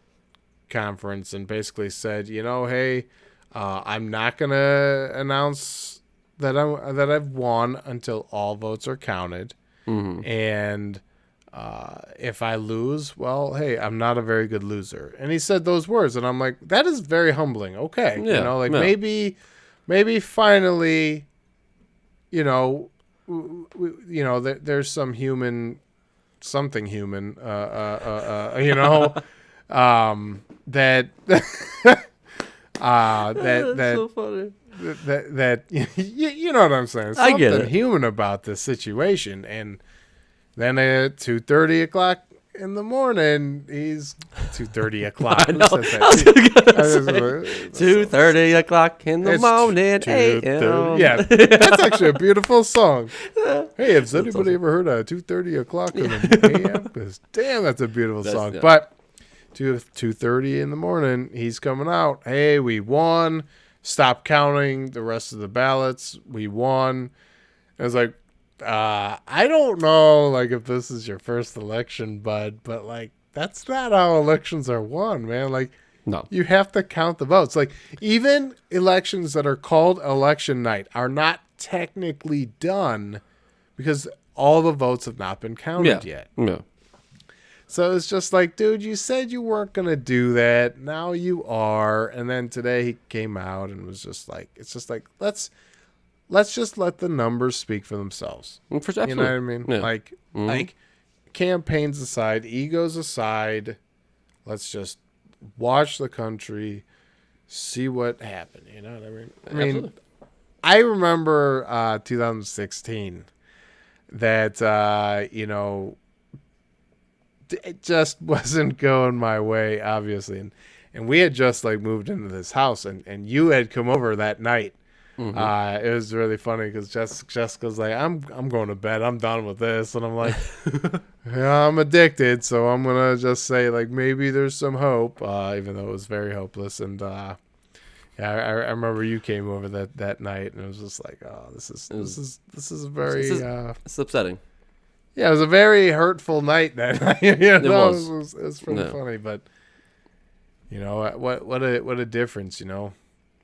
conference and basically said, hey, I'm not gonna announce that I've won until all votes are counted. Mm-hmm. And if I lose, well, hey, I'm not a very good loser. And he said those words, and I'm like, that is very humbling. Okay, maybe finally, there's something human, that that's so funny. That you know what I'm saying? Something I get it. Human about this situation. And then at 2:30 o'clock in the morning, he's 2:30 o'clock. I know. 2:30 o'clock in the morning. A.M. Yeah, that's actually a beautiful song. Hey, has anybody ever heard of 2:30 o'clock in the a.m.? Because damn, that's a beautiful song. Yeah. But 2:30 in the morning, he's coming out. Hey, we won. Stop counting the rest of the ballots. We won. And it's like, I don't know, like, if this is your first election, bud, but like, that's not how elections are won, man. Like, No. you have to count the votes. Like, even elections that are called election night are not technically done because all the votes have not been counted yet. Yeah. So it's just like, dude, you said you weren't going to do that. Now you are. And then today he came out and was just like, it's just like, let's just let the numbers speak for themselves. Absolutely. You know what I mean? Yeah. Like campaigns aside, egos aside, let's just watch the country, see what happened. You know what I mean? Absolutely. I remember 2016 that, it just wasn't going my way, obviously. And we had just like moved into this house and you had come over that night. It was really funny because Jessica's like, I'm going to bed. I'm done with this. And I'm like, yeah, I'm addicted. So I'm going to just say like, maybe there's some hope, even though it was very hopeless. And, yeah, I remember you came over that night and it was just like, oh, this is very, it's upsetting. yeah, it was a very hurtful night that night. It was pretty funny, but what a difference,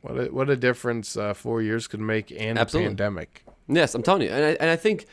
what a difference 4 years could make and Absolutely. a pandemic. Yes, I'm telling you, and I think,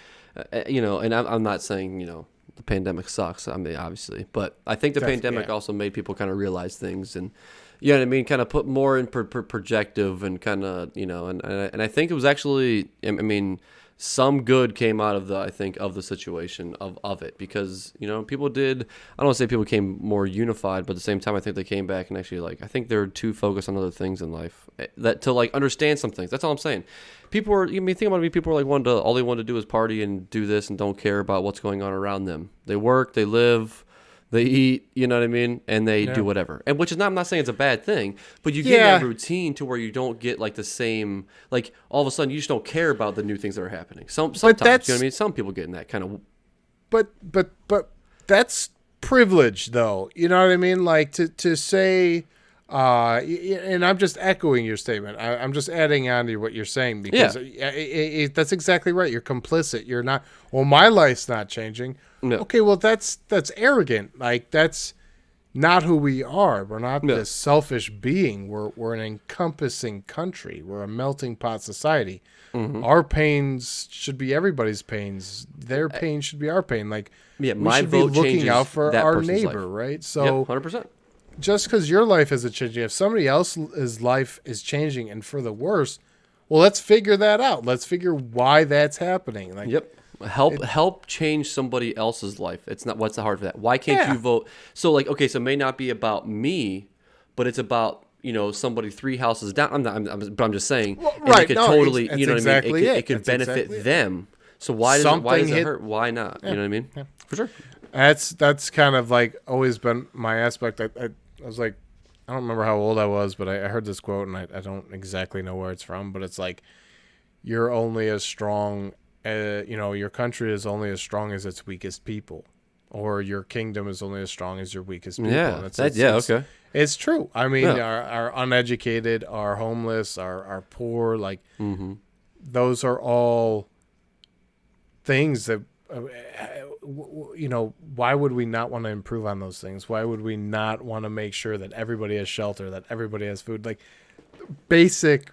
and I'm not saying the pandemic sucks. I mean, obviously, but I think the pandemic also made people kind of realize things, and you know what I mean, kind of put more in perspective, and kind of and I think it was actually, I mean, some good came out of the situation of it, because people did, I don't want to say people became more unified, but at the same time I think they came back and actually, like, I think they're too focused on other things in life that to like understand some things. That's all I'm saying. People were, think about it, people were like all they wanted to do is party and do this and don't care about what's going on around them. They work, they live, they eat, you know what I mean? And they do whatever. And which is not, I'm not saying it's a bad thing, but you get in that routine to where you don't get like the same, like all of a sudden you just don't care about the new things that are happening. Sometimes, you know what I mean? Some people get in that kind of. But that's privilege though. You know what I mean? Like to say, and I'm just echoing your statement. I'm just adding on to what you're saying because that's exactly right. You're complicit. You're not, well, my life's not changing. No. Okay, well, that's arrogant. Like, that's not who we are. We're not this selfish being. We're an encompassing country. We're a melting pot society. Our pains should be everybody's pains. Their pain should be our pain. Like, my we should vote be looking out for our neighbor, life. Right? So, 100%. Just because your life isn't changing, if somebody else's life is changing and for the worse, well, let's figure that out. Let's figure why that's happening. Like, Help change somebody else's life. It's not, what's the hard for that? Why can't you vote? So like, okay, so it may not be about me, but it's about, somebody 3 houses down. But I'm just saying, right? It could totally, you know exactly what I mean? It could benefit them. So why does it hurt? Why not? You know what I mean? Yeah. For sure. That's kind of like always been my aspect. I was like, I don't remember how old I was, but I heard this quote and I don't exactly know where it's from, but it's like, you're only as strong. Your country is only as strong as its weakest people, or your kingdom is only as strong as your weakest people. Yeah, okay. It's true. I mean, our uneducated, our homeless, our poor, like those are all things that, why would we not want to improve on those things? Why would we not want to make sure that everybody has shelter, that everybody has food, like basic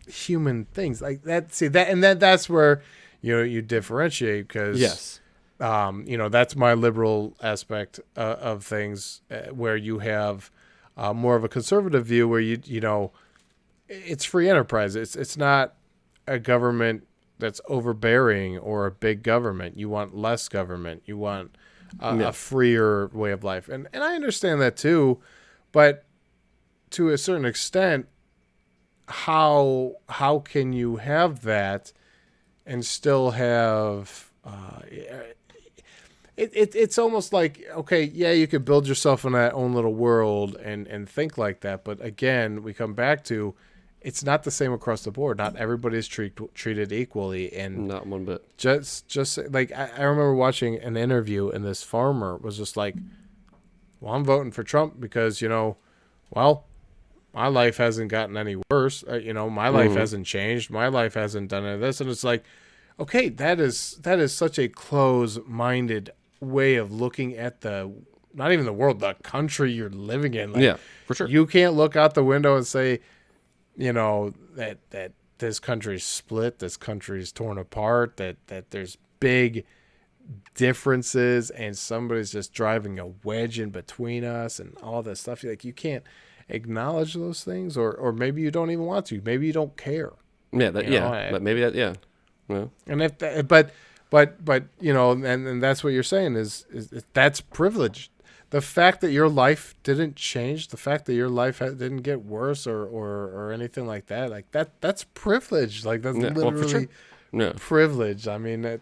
human things like that? See that, and that's where you differentiate, because that's my liberal aspect of things, where you have more of a conservative view, where it's free enterprise. It's not a government that's overbearing or a big government. You want less government. You want a freer way of life, and I understand that too, but to a certain extent, how can you have that and still have it's almost like, okay, yeah, you could build yourself in that own little world and think like that, but again, we come back to, it's not the same across the board. Not everybody is treated equally, and not one bit. Just like I remember watching an interview, and this farmer was just like, well, I'm voting for Trump because well, my life hasn't gotten any worse. My life hasn't changed. My life hasn't done any of this. And it's like, okay, that is such a close-minded way of looking at the not even the world, the country you're living in. Like, Yeah, for sure. you can't look out the window and say, that this country's split, this country's torn apart, that there's big differences, and somebody's just driving a wedge in between us, and all this stuff. Like, you can't acknowledge those things, or maybe you don't even want to. Maybe you don't care. Yeah, but maybe that, yeah. Well, And if that, but and that's what you're saying is that's privilege. The fact that your life didn't change, the fact that your life didn't get worse or anything like that's privilege. Like, that's literally privilege. I mean,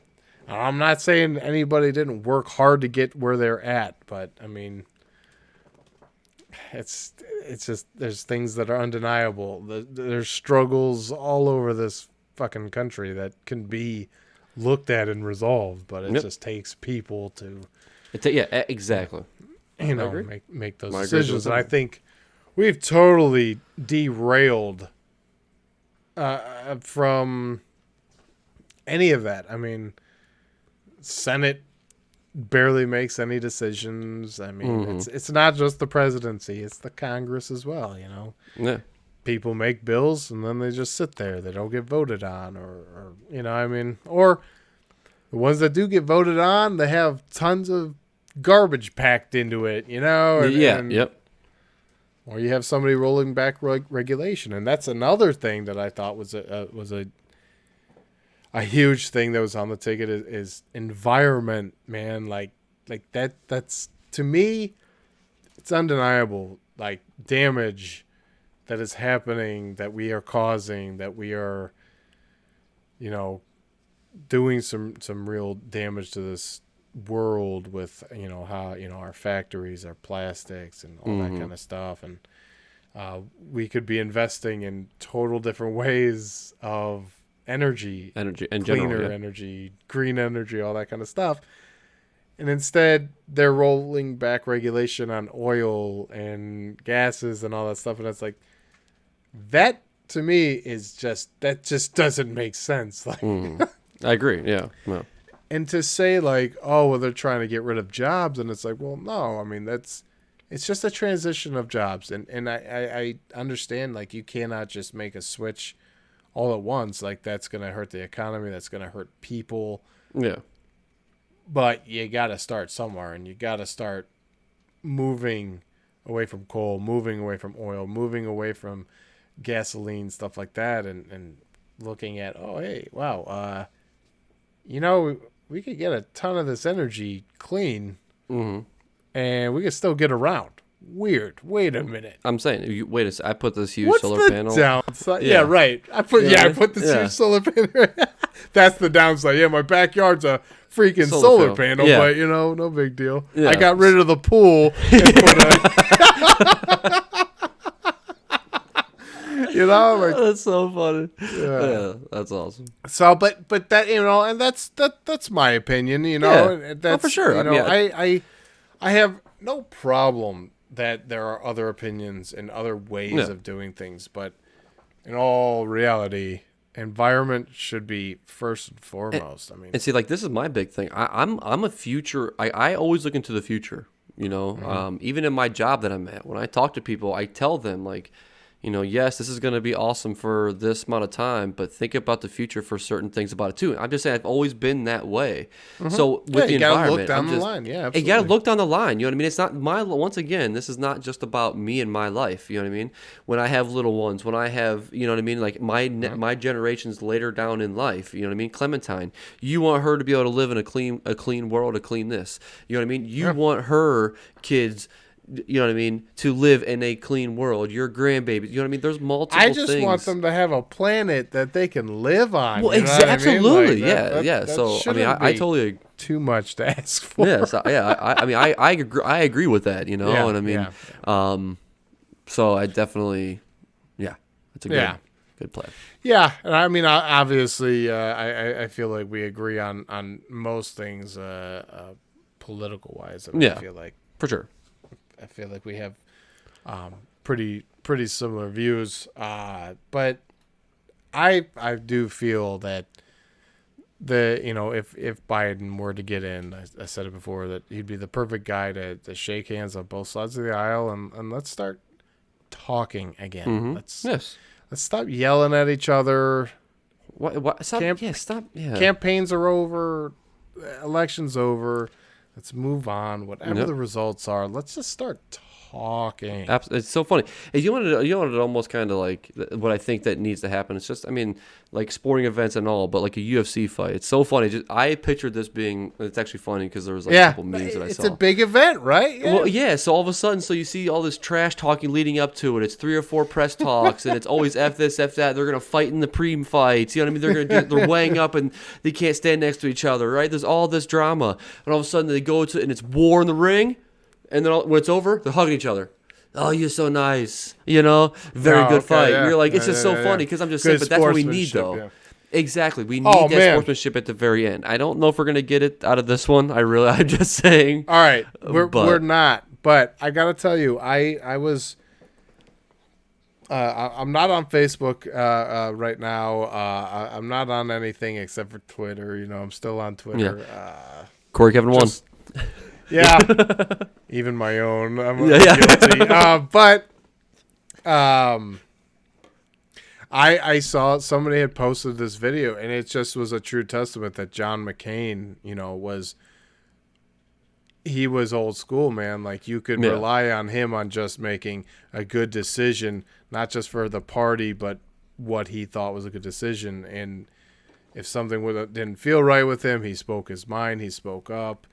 I'm not saying anybody didn't work hard to get where they're at, but I mean, it's just there's things that are undeniable. There's struggles all over this fucking country that can be looked at and resolved, but it just takes people to exactly. Make those decisions. And I think we've totally derailed from any of that. I mean, Senate barely makes any decisions. I mean, it's not just the presidency; it's the Congress as well. Yeah. People make bills and then they just sit there. They don't get voted on, or or the ones that do get voted on, they have tons of garbage packed into it, Yep. Or you have somebody rolling back regulation, and that's another thing that I thought was a huge thing that was on the ticket is environment, man. Like that's to me, it's undeniable. Like, damage that is happening, that we are causing, that we are, doing some real damage to this world with, how, our factories, our plastics and all that kind of stuff. And we could be investing in total different ways of energy in cleaner general, energy, green energy, all that kind of stuff. And instead, they're rolling back regulation on oil and gases and all that stuff. And it's like, that to me is that just doesn't make sense. Like, I agree. Yeah. No. And to say like, oh, well, they're trying to get rid of jobs, and it's like, well, no. I mean, it's just a transition of jobs, and I understand, like, you cannot just make a switch all at once. Like, that's gonna hurt the economy. That's gonna hurt people. Yeah. But you got to start somewhere, and you got to start moving away from coal, moving away from oil, moving away from gasoline, stuff like that, and looking at, oh, hey, wow, we could get a ton of this energy clean, and we could still get around. Weird. Wait a minute. I'm saying, I put this huge solar panel. Downside? Yeah, right. I put this huge solar panel. That's the downside. Yeah, my backyard's a freaking solar panel, but no big deal. Yeah. I got rid of the pool and put like, that's so funny. Yeah, that's awesome. So, but that, and that's my opinion. That's for sure. I have no problem that there are other opinions and other ways of doing things, but in all reality, environment should be first and foremost. And see, like, this is my big thing. I'm a future. I always look into the future. Even in my job that I'm at, when I talk to people, I tell them, like, yes, this is going to be awesome for this amount of time, but think about the future for certain things about it too. I'm just saying, I've always been that way. So with the environment, look down the line. Yeah, absolutely. You got to look down the line. You know what I mean? It's not once again, this is not just about me and my life. You know what I mean? When I have little ones, when I have, you know what I mean? Like my generations later down in life, you know what I mean? Clementine, you want her to be able to live in a clean world, a clean this. You know what I mean? You want her kids, you know what I mean, to live in a clean world. Your grandbaby, you know what I mean? There's multiple things. I just want them to have a planet that they can live on. Well, absolutely, like, So I mean, I totally agree. Too much to ask for. Yes, I mean, I agree with that. You know what I mean? So I definitely, it's a good plan. Yeah, and I mean, obviously, I feel like we agree on most things, political wise. I mean, I feel like for sure. I feel like we have pretty similar views, but I do feel that if Biden were to get in, I said it before, that he'd be the perfect guy to shake hands on both sides of the aisle and let's start talking again. Mm-hmm. Let's stop yelling at each other. What? Stop. Stop. Yeah. Campaigns are over. Election's over. Let's move on. Whatever the results are, let's just start talking. It's so funny. And you wanted to almost kind of like what I think that needs to happen. It's just, I mean, like sporting events and all, but like a UFC fight. It's so funny. I pictured this being. It's actually funny because there was like a couple memes that I saw. It's a big event, right? Yeah. Well, yeah. So all of a sudden, you see all this trash talking leading up to it. It's 3 or 4 press talks, and it's always F this, F that. They're gonna fight in the pre-fights. You know what I mean? They're weighing up, and they can't stand next to each other, right? There's all this drama, and all of a sudden they go to, and it's war in the ring. And then when it's over, they're hugging each other. Oh, you're so nice. Very good fight. Yeah. You're like, it's just so funny because I'm just saying, but that's what we need, though. Yeah. Exactly. We need that sportsmanship at the very end. I don't know if we're going to get it out of this one. I'm just saying. All right. We're not. But I got to tell you, I was... I'm not on Facebook right now. I'm not on anything except for Twitter. I'm still on Twitter. Yeah. Corey Kevin won. Yeah, even my own. I'm guilty. But I saw somebody had posted this video, and it just was a true testament that John McCain, he was old school, man. Like, you could rely on him on just making a good decision, not just for the party, but what he thought was a good decision. And if something didn't feel right with him, he spoke his mind. He spoke up.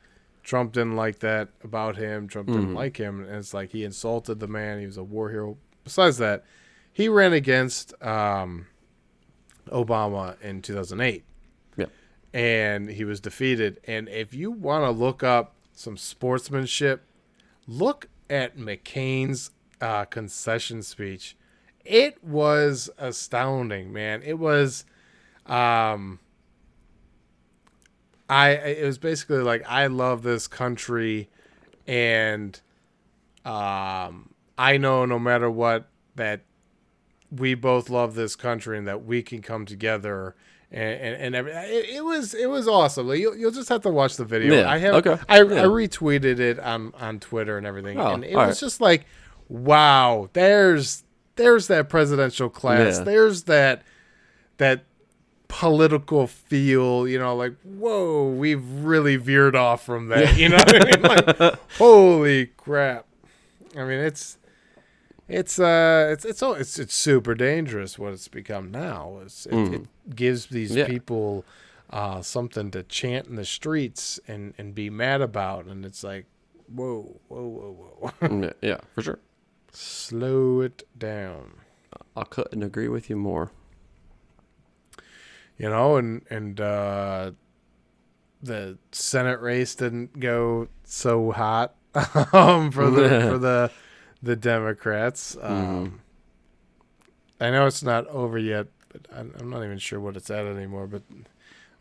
Trump didn't like that about him. Trump didn't like him. And it's like he insulted the man. He was a war hero. Besides that, he ran against Obama in 2008. Yeah. And he was defeated. And if you want to look up some sportsmanship, look at McCain's concession speech. It was astounding, man. It was... it was basically like, I love this country, and I know no matter what that we both love this country and that we can come together and it was awesome. Like, you'll just have to watch the video. Yeah. I retweeted it on Twitter and everything, and it was just like, wow, there's that presidential class. There's that political feel, like, whoa, we've really veered off from that. You know what I mean? Like, holy crap. I mean, it's super dangerous what it's become now. It gives these people something to chant in the streets and be mad about, and it's like, whoa. Yeah, for sure. Slow it down. I couldn't agree with you more. And the Senate race didn't go so hot for the Democrats. I know it's not over yet, but I'm not even sure what it's at anymore. But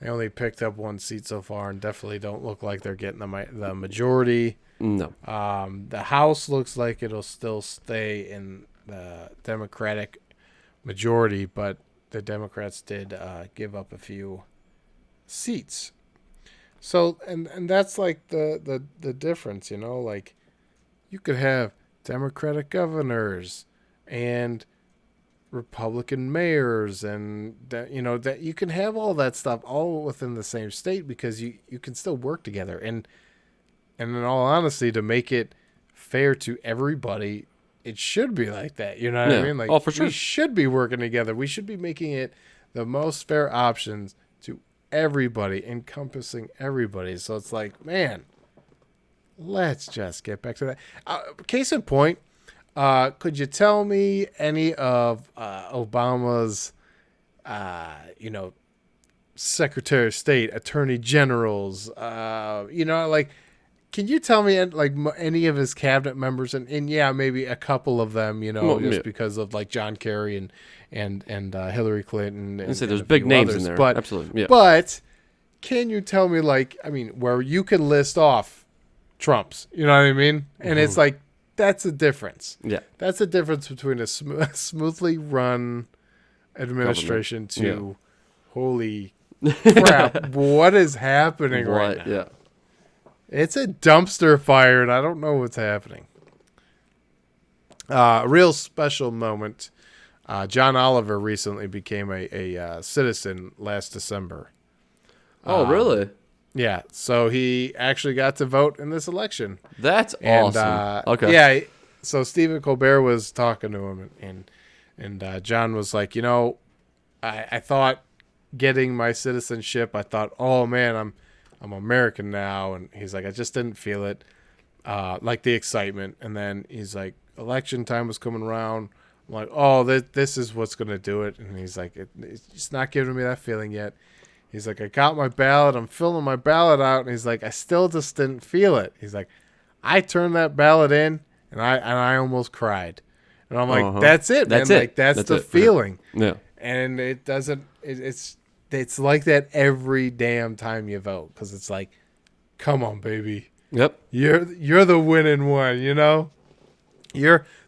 they only picked up 1 seat so far, and definitely don't look like they're getting the majority. No. The House looks like it'll still stay in the Democratic majority, but the Democrats did give up a few seats. So, and that's like the difference, like, you could have Democratic governors and Republican mayors, and that you can have all that stuff all within the same state because you can still work together. And in all honesty, to make it fair to everybody, it should be like that. You know what I mean? Like, for sure. We should be working together. We should be making it the most fair options to everybody, encompassing everybody. So it's like, man, let's just get back to that. Case in point, could you tell me any of Obama's, Secretary of State, Attorney Generals, like, can you tell me like any of his cabinet members, and maybe a couple of them, because of like John Kerry and Hillary Clinton. And say there's big names others, in there, but absolutely. Yeah. But can you tell me, like, where you can list off Trump's, you know what I mean? And it's like, that's a difference. Yeah, that's a difference between a smoothly run administration to holy crap, what is happening right now? Yeah. It's a dumpster fire, and I don't know what's happening. A real special moment. John Oliver recently became a citizen last December. Oh, really? Yeah, so he actually got to vote in this election. That's awesome. Okay. Yeah, so Stephen Colbert was talking to him, and John was like, I thought getting my citizenship, I thought, oh man, I'm American now, and he's like, I just didn't feel it, like the excitement. And then he's like, election time was coming around. I'm like, oh, this is what's gonna do it. And he's like, it's not giving me that feeling yet. He's like, I got my ballot. I'm filling my ballot out. And he's like, I still just didn't feel it. He's like, I turned that ballot in, and I almost cried. And I'm like, that's it, man. Like, that's the feeling. Yeah. And it doesn't. It's like that every damn time you vote, because it's like, come on, baby. Yep. You're the winning one. You're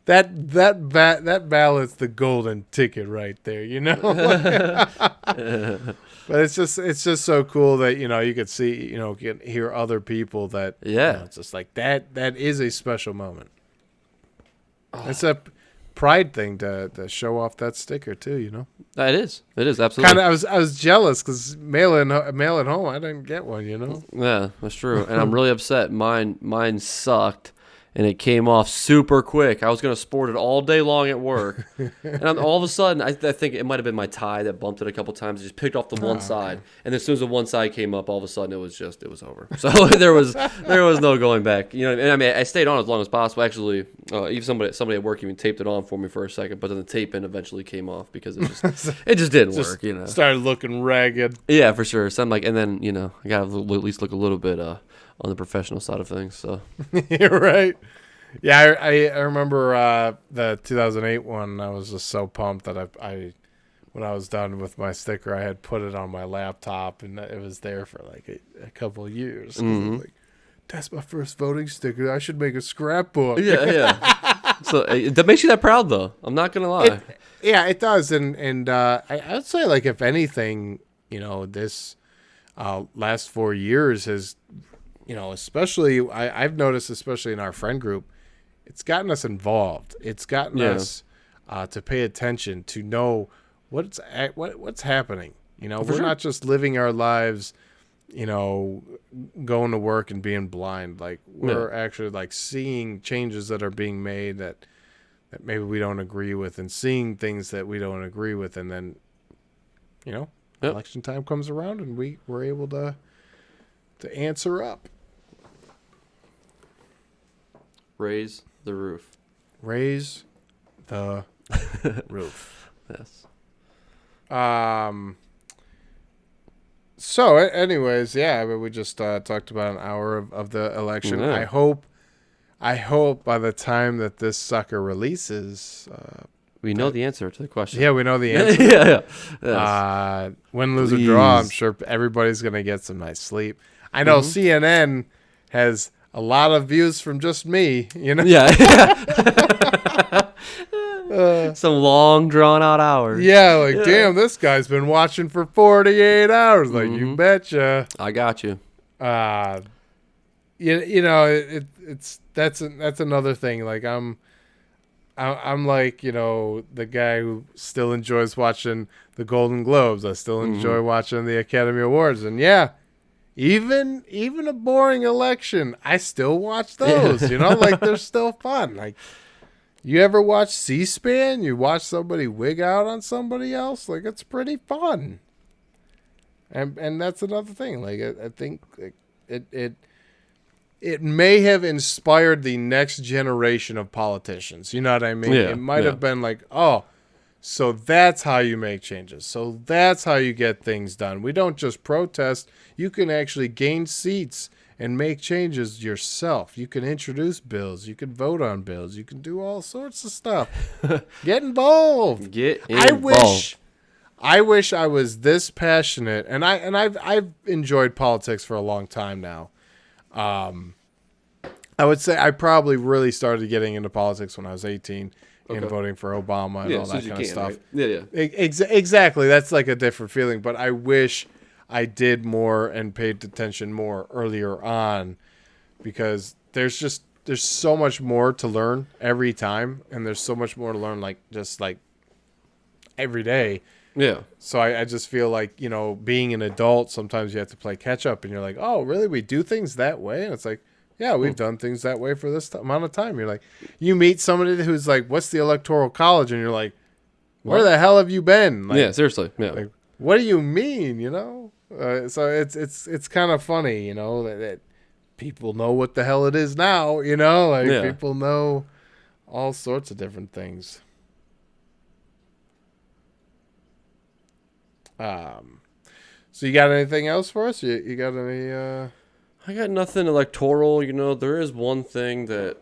that ballot's the golden ticket right there. But it's just so cool that you could see, can hear other people that it's just like that is a special moment. It's a pride thing to show off that sticker too. It is absolutely. I was jealous because mail at home I didn't get one. Yeah, that's true. And I'm really upset. Mine sucked. And it came off super quick. I was going to sport it all day long at work. And all of a sudden, I think it might have been my tie that bumped it a couple times. It just picked off the one side. Okay. And as soon as the one side came up, all of a sudden, it was over. So there was no going back. And I mean, I stayed on as long as possible. Actually, even somebody at work even taped it on for me for a second. But then the tape end eventually came off because it just didn't work. Started looking ragged. Yeah, for sure. So I'm like, and then, I got to at least look a little bit on the professional side of things. So you're right. Yeah, I remember the 2008 one. I was just so pumped that I when I was done with my sticker, I had put it on my laptop, and it was there for like a couple of years. Mm-hmm. Like, that's my first voting sticker. I should make a scrapbook. Yeah. So that makes you that proud, though. I'm not gonna lie. It does, and I would say, like, if anything, this last 4 years has, especially I've noticed, especially in our friend group, it's gotten us involved. It's gotten us to pay attention, to know what's happening. We're not just living our lives, going to work and being blind. Like, we're actually like seeing changes that are being made that maybe we don't agree with, and seeing things that we don't agree with, and then election time comes around and we're able to answer up. Raise the roof. Raise the roof. Yes. So, anyways, we just talked about an hour of the election. Yeah. I hope by the time that this sucker releases, we know the answer to the question. Yeah, we know the answer. Yeah. Yes. Win, lose, or draw. I'm sure everybody's gonna get some nice sleep. I know CNN has a lot of views from just me. Yeah. Some long, drawn-out hours. Yeah, like, damn, this guy's been watching for 48 hours. Like, you betcha. I got you. It's that's another thing. Like, I'm like, the guy who still enjoys watching the Golden Globes. I still enjoy watching the Academy Awards. And, even a boring election, I still watch those. Like, they're still fun. Like, you ever watch C-SPAN? You watch somebody wig out on somebody else? Like, it's pretty fun. And that's another thing. Like, I think it may have inspired the next generation of politicians. You know what I mean? Yeah, it might have been like, oh, so that's how you make changes. So that's how you get things done. We don't just protest. You can actually gain seats and make changes yourself. You can introduce bills. You can vote on bills. You can do all sorts of stuff. Get involved. Get involved. I wish I was this passionate, and I've enjoyed politics for a long time now. I would say I probably really started getting into politics when I was 18 and voting for Obama and all that kind of stuff. Right? Yeah. Exactly. That's like a different feeling, but I wish I did more and paid attention more earlier on, because there's so much more to learn every time, and there's so much more to learn just every day. Yeah. So I just feel like, being an adult, sometimes you have to play catch up, and you're like, oh, really? We do things that way? And it's like, yeah, we've done things that way for this amount of time. You're like, you meet somebody who's like, what's the Electoral College? And you're like, where the hell have you been? Like, yeah, seriously. Yeah. Like, what do you mean? So it's kind of funny, that people know what the hell it is now. People know all sorts of different things. So you got anything else for us? You got any? I got nothing electoral. There is one thing that.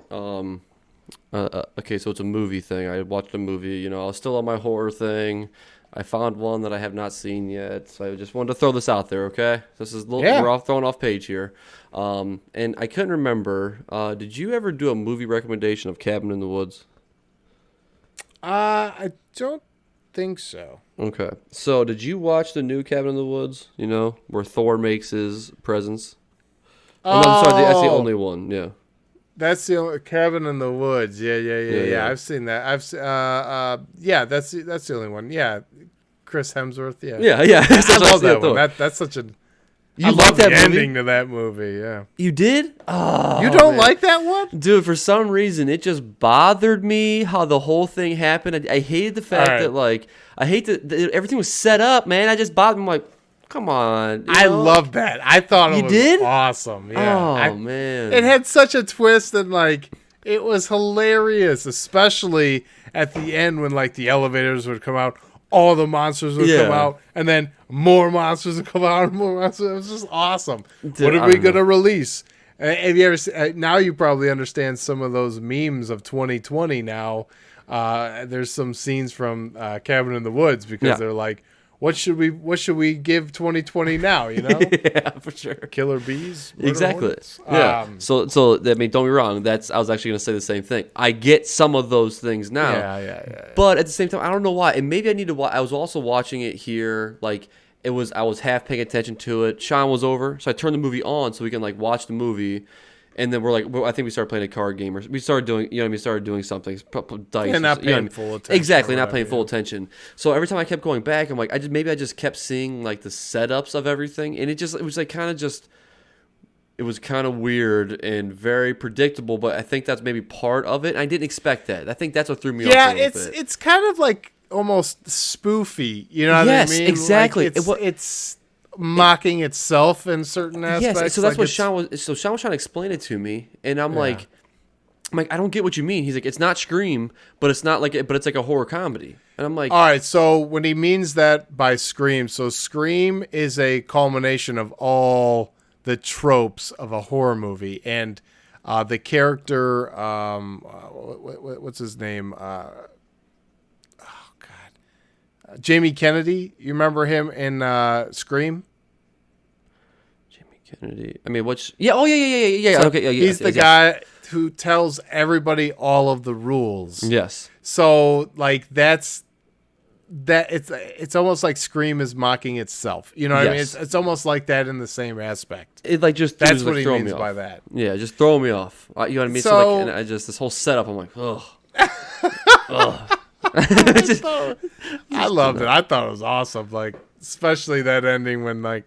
Okay, so it's a movie thing. I watched a movie. I was still on my horror thing. I found one that I have not seen yet, so I just wanted to throw this out there. Okay, this is we're off throwing off page here. And I couldn't remember. Did you ever do a movie recommendation of Cabin in the Woods? I don't think so. Okay. So, did you watch the new Cabin in the Woods? Where Thor makes his presence? Oh, no, I'm sorry. That's the only one. Yeah. That's the only Cabin in the Woods. Yeah. I've seen that. Yeah. That's the only one. Yeah. Chris Hemsworth. Yeah. Yeah. I love that one. That's such a. You love that ending to that movie, yeah. You did? Oh, you don't like that one? Dude, for some reason, it just bothered me how the whole thing happened. I hated the fact that, I hate that everything was set up, man. I just bothered me, like, come on. I love that. I thought it was awesome. Yeah. Oh, man. It had such a twist, and, it was hilarious, especially at the end when, the elevators would come out. All the monsters would come out, and then more monsters would come out, and more monsters. It was just awesome. Dude, what are we going to release? Have you ever now you probably understand some of those memes of 2020 now. There's some scenes from Cabin in the Woods, because they're like, what should we give 2020 now, Yeah, for sure. Killer bees? Exactly. Yeah. So don't get me wrong. I was actually going to say the same thing. I get some of those things now. Yeah. But at the same time, I don't know why. And maybe I need to watch. I was also watching it here. I was half paying attention to it. Sean was over, so I turned the movie on so we can watch the movie. And then I think we started playing a card game, or we started doing, started doing something, dice. And not paying full attention. Exactly, not paying full attention. So every time I kept going back, I'm like, I just kept seeing the setups of everything, and it was kind of weird and very predictable. But I think that's maybe part of it. I didn't expect that. I think that's what threw me off a little bit. It's kind of almost spoofy. You know what I mean? Yes, exactly. It's mocking itself in certain aspects. Yes, so that's what Sean was. So Sean was trying to explain it to me, and I'm like, I don't get what you mean. He's like, it's not Scream, but it's not but it's like a horror comedy. And I'm like, all right. So when he means that by Scream, so Scream is a culmination of all the tropes of a horror movie, and the character, what's his name? Jamie Kennedy, you remember him in Scream? Jamie Kennedy. I mean, yeah. Oh, yeah. So okay, yeah. He's the guy who tells everybody all of the rules. Yes. So that's it's almost like Scream is mocking itself. You know what I mean? It's almost like that in the same aspect. It just that's what he means by that. Yeah, just throw me off. You know what I mean? So and I just this whole setup. I'm like, ugh. I loved it. I thought it was awesome. Especially that ending when the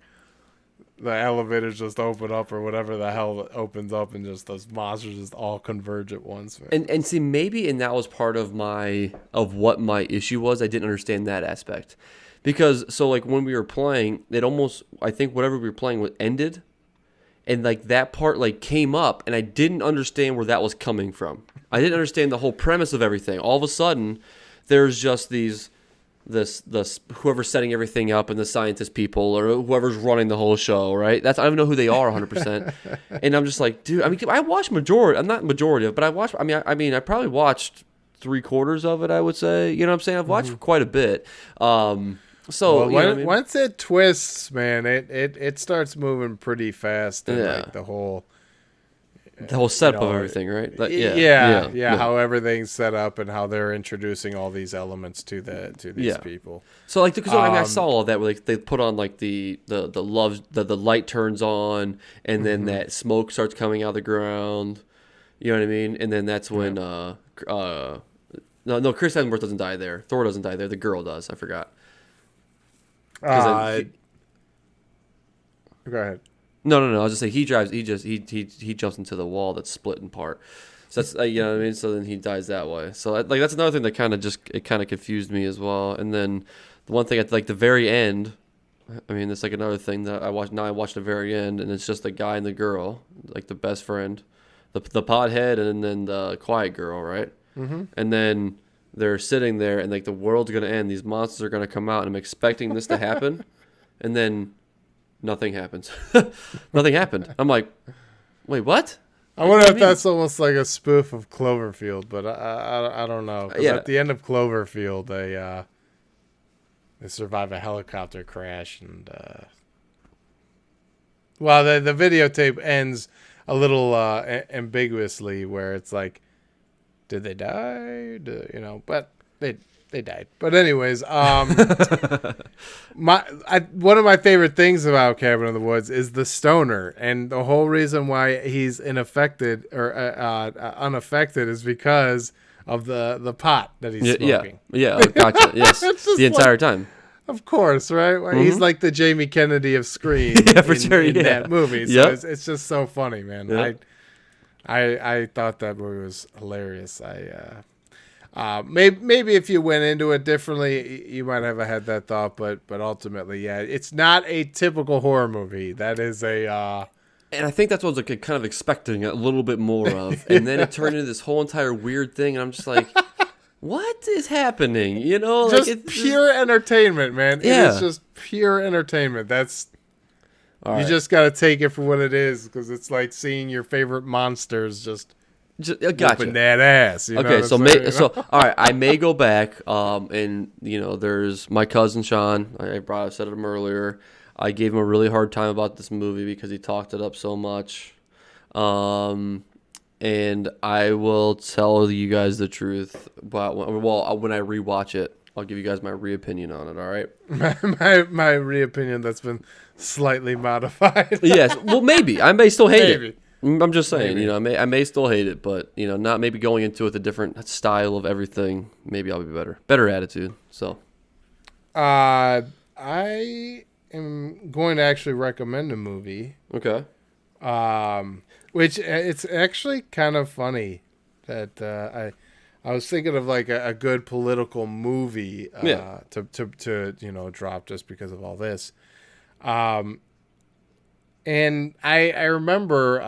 elevators just open up, or whatever the hell opens up, and just those monsters just all converge at once. Man. And see, maybe that was part of what my issue was. I didn't understand that aspect, because when we were playing, I think whatever we were playing ended, and that part came up, and I didn't understand where that was coming from. I didn't understand the whole premise of everything. All of a sudden, there's just this whoever's setting everything up, and the scientist people, or whoever's running the whole show, right? I don't even know who they are 100%. And I'm just like, dude, I watched majority. I'm not majority of it, but I watched. I probably watched 3/4 of it. I would say, you know what I'm saying? I've watched quite a bit. Once it twists, man, it starts moving pretty fast, and the whole. the whole setup of everything, right? Yeah. How everything's set up and how they're introducing all these elements to these people. So like, because I saw all of that where like they put on like the light turns on, and then that smoke starts coming out of the ground. You know what I mean? And then that's when no, Chris Hemsworth doesn't die there. Thor doesn't die there. The girl does. I forgot. Go ahead. No. I was just saying he jumps into the wall that's split in part. So that's you know what I mean. So then he dies that way. So like that's another thing that kind of confused me as well. And then the one thing at like the very end, I mean, it's like another thing that I watched. Now I watched the very end, and it's just the guy and the girl, like the best friend, the pothead, and then the quiet girl, right? Mm-hmm. And then they're sitting there, and like the world's gonna end. These monsters are gonna come out, and I'm expecting this to happen, and then nothing happens. Nothing happened. I'm like, wait, what? I wonder if that's almost like a spoof of Cloverfield, but I don't know. 'Cause at the end of Cloverfield, they survive a helicopter crash, and the videotape ends a little ambiguously, where it's like, did they die? But they died. But anyways, one of my favorite things about Cabin in the Woods is the stoner, and the whole reason why he's unaffected is because of the pot that he's smoking. Yeah, gotcha. Yes, the entire time. Of course, right? Well, he's like the Jamie Kennedy of Scream in that movie. So it's just so funny, man. Yep. I thought that movie was hilarious. Maybe if you went into it differently, you might have had that thought, but ultimately, it's not a typical horror movie. That is a. And I think that's what I was like kind of expecting a little bit more of, and then it turned into this whole entire weird thing, and I'm just like, what is happening? Just like pure entertainment, man. Yeah. It is just pure entertainment. That's. You just got to take it for what it is, because it's like seeing your favorite monsters just whooping that ass. Okay, so all right, I may go back, and there's my cousin Sean. I said him earlier. I gave him a really hard time about this movie because he talked it up so much, and I will tell you guys the truth. But when I rewatch it, I'll give you guys my re-opinion on it. All right, my re-opinion that's been slightly modified. Yes, well, maybe I may still hate it. I'm just saying, I may still hate it, but not maybe going into it with a different style of everything. Maybe I'll be better attitude. So, I am going to actually recommend a movie. Okay. Which it's actually kind of funny that I was thinking of like a good political movie to drop just because of all this. And I remember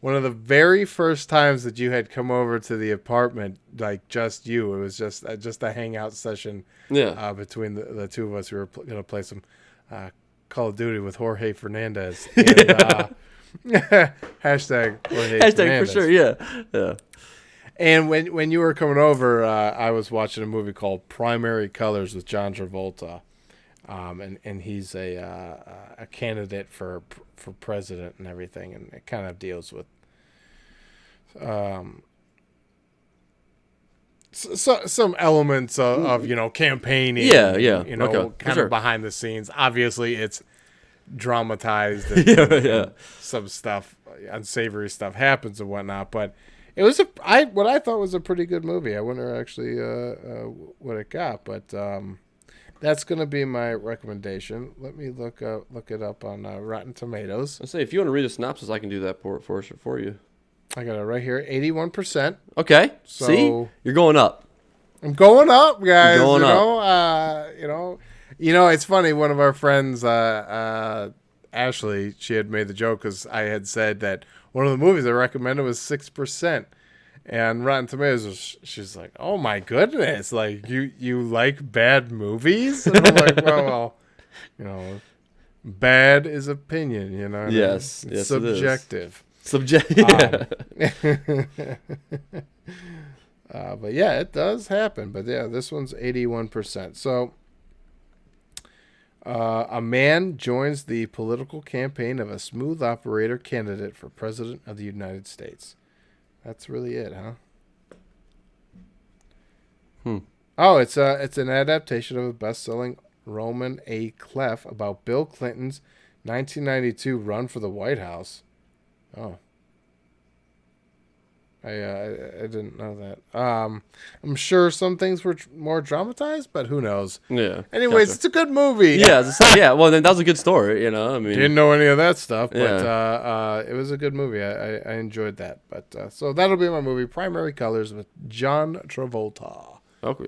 one of the very first times that you had come over to the apartment, like just you. It was just a hangout session between the two of us. We were going to play some Call of Duty with Jorge Fernandez. And, hashtag Jorge Fernandez. For sure, yeah. And when you were coming over, I was watching a movie called Primary Colors with John Travolta. And he's a candidate for president and everything, and it kind of deals with some elements of campaigning. Kind of behind the scenes. Obviously, it's dramatized. And, some stuff, unsavory stuff happens and whatnot, but it was what I thought was a pretty good movie. I wonder actually what it got, but. That's going to be my recommendation. Let me look it up on Rotten Tomatoes. I'll say, if you want to read a synopsis, I can do that for you. I got it right here, 81%. Okay. So see? You're going up. I'm going up, guys. You're going up. It's funny. One of our friends, Ashley, she had made the joke because I had said that one of the movies I recommended was 6%. And Rotten Tomatoes, she's like, "Oh my goodness! Like you like bad movies?" And I'm like, "Well, bad is opinion, Yes, it's subjective. Subjective. But yeah, it does happen. But yeah, this one's 81%. So, A man joins the political campaign of a smooth operator candidate for president of the United States. That's really it, huh? Oh, it's an adaptation of a best-selling Roman A. Clef about Bill Clinton's 1992 run for the White House. Oh. I didn't know that. I'm sure some things were more dramatized, but who knows? Yeah. Anyways, It's a good movie. Yeah, yeah. Well, then that was a good story. I mean, didn't know any of that stuff, but it was a good movie. I enjoyed that. But so that'll be my movie, Primary Colors, with John Travolta. Okay.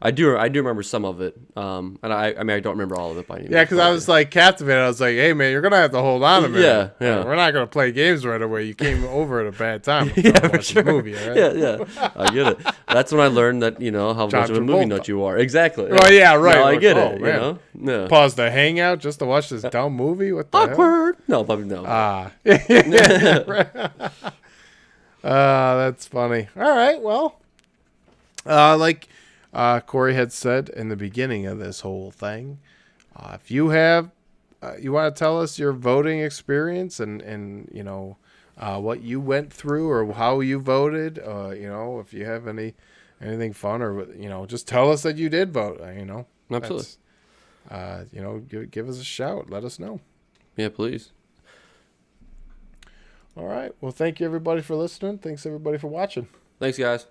I do remember some of it, and I mean I don't remember all of it by any means. Yeah, because I was like captivated. I was like, "Hey man, you're gonna have to hold on a minute. Yeah. We're not gonna play games right away. You came over at a bad time. For sure. Movie, right? Yeah. I get it. That's when I learned that how much of a movie nut you are. Exactly. Well, yeah, right. No, I get it. Man. Yeah. Pause the hangout just to watch this dumb movie. What the awkward? Hell? No, probably no. That's funny. All right, well, Corey had said in the beginning of this whole thing, if you have, you want to tell us your voting experience and what you went through or how you voted, if you have anything fun or just tell us that you did vote. Absolutely. Give us a shout. Let us know. Yeah, please. All right. Well, thank you everybody for listening. Thanks everybody for watching. Thanks, guys.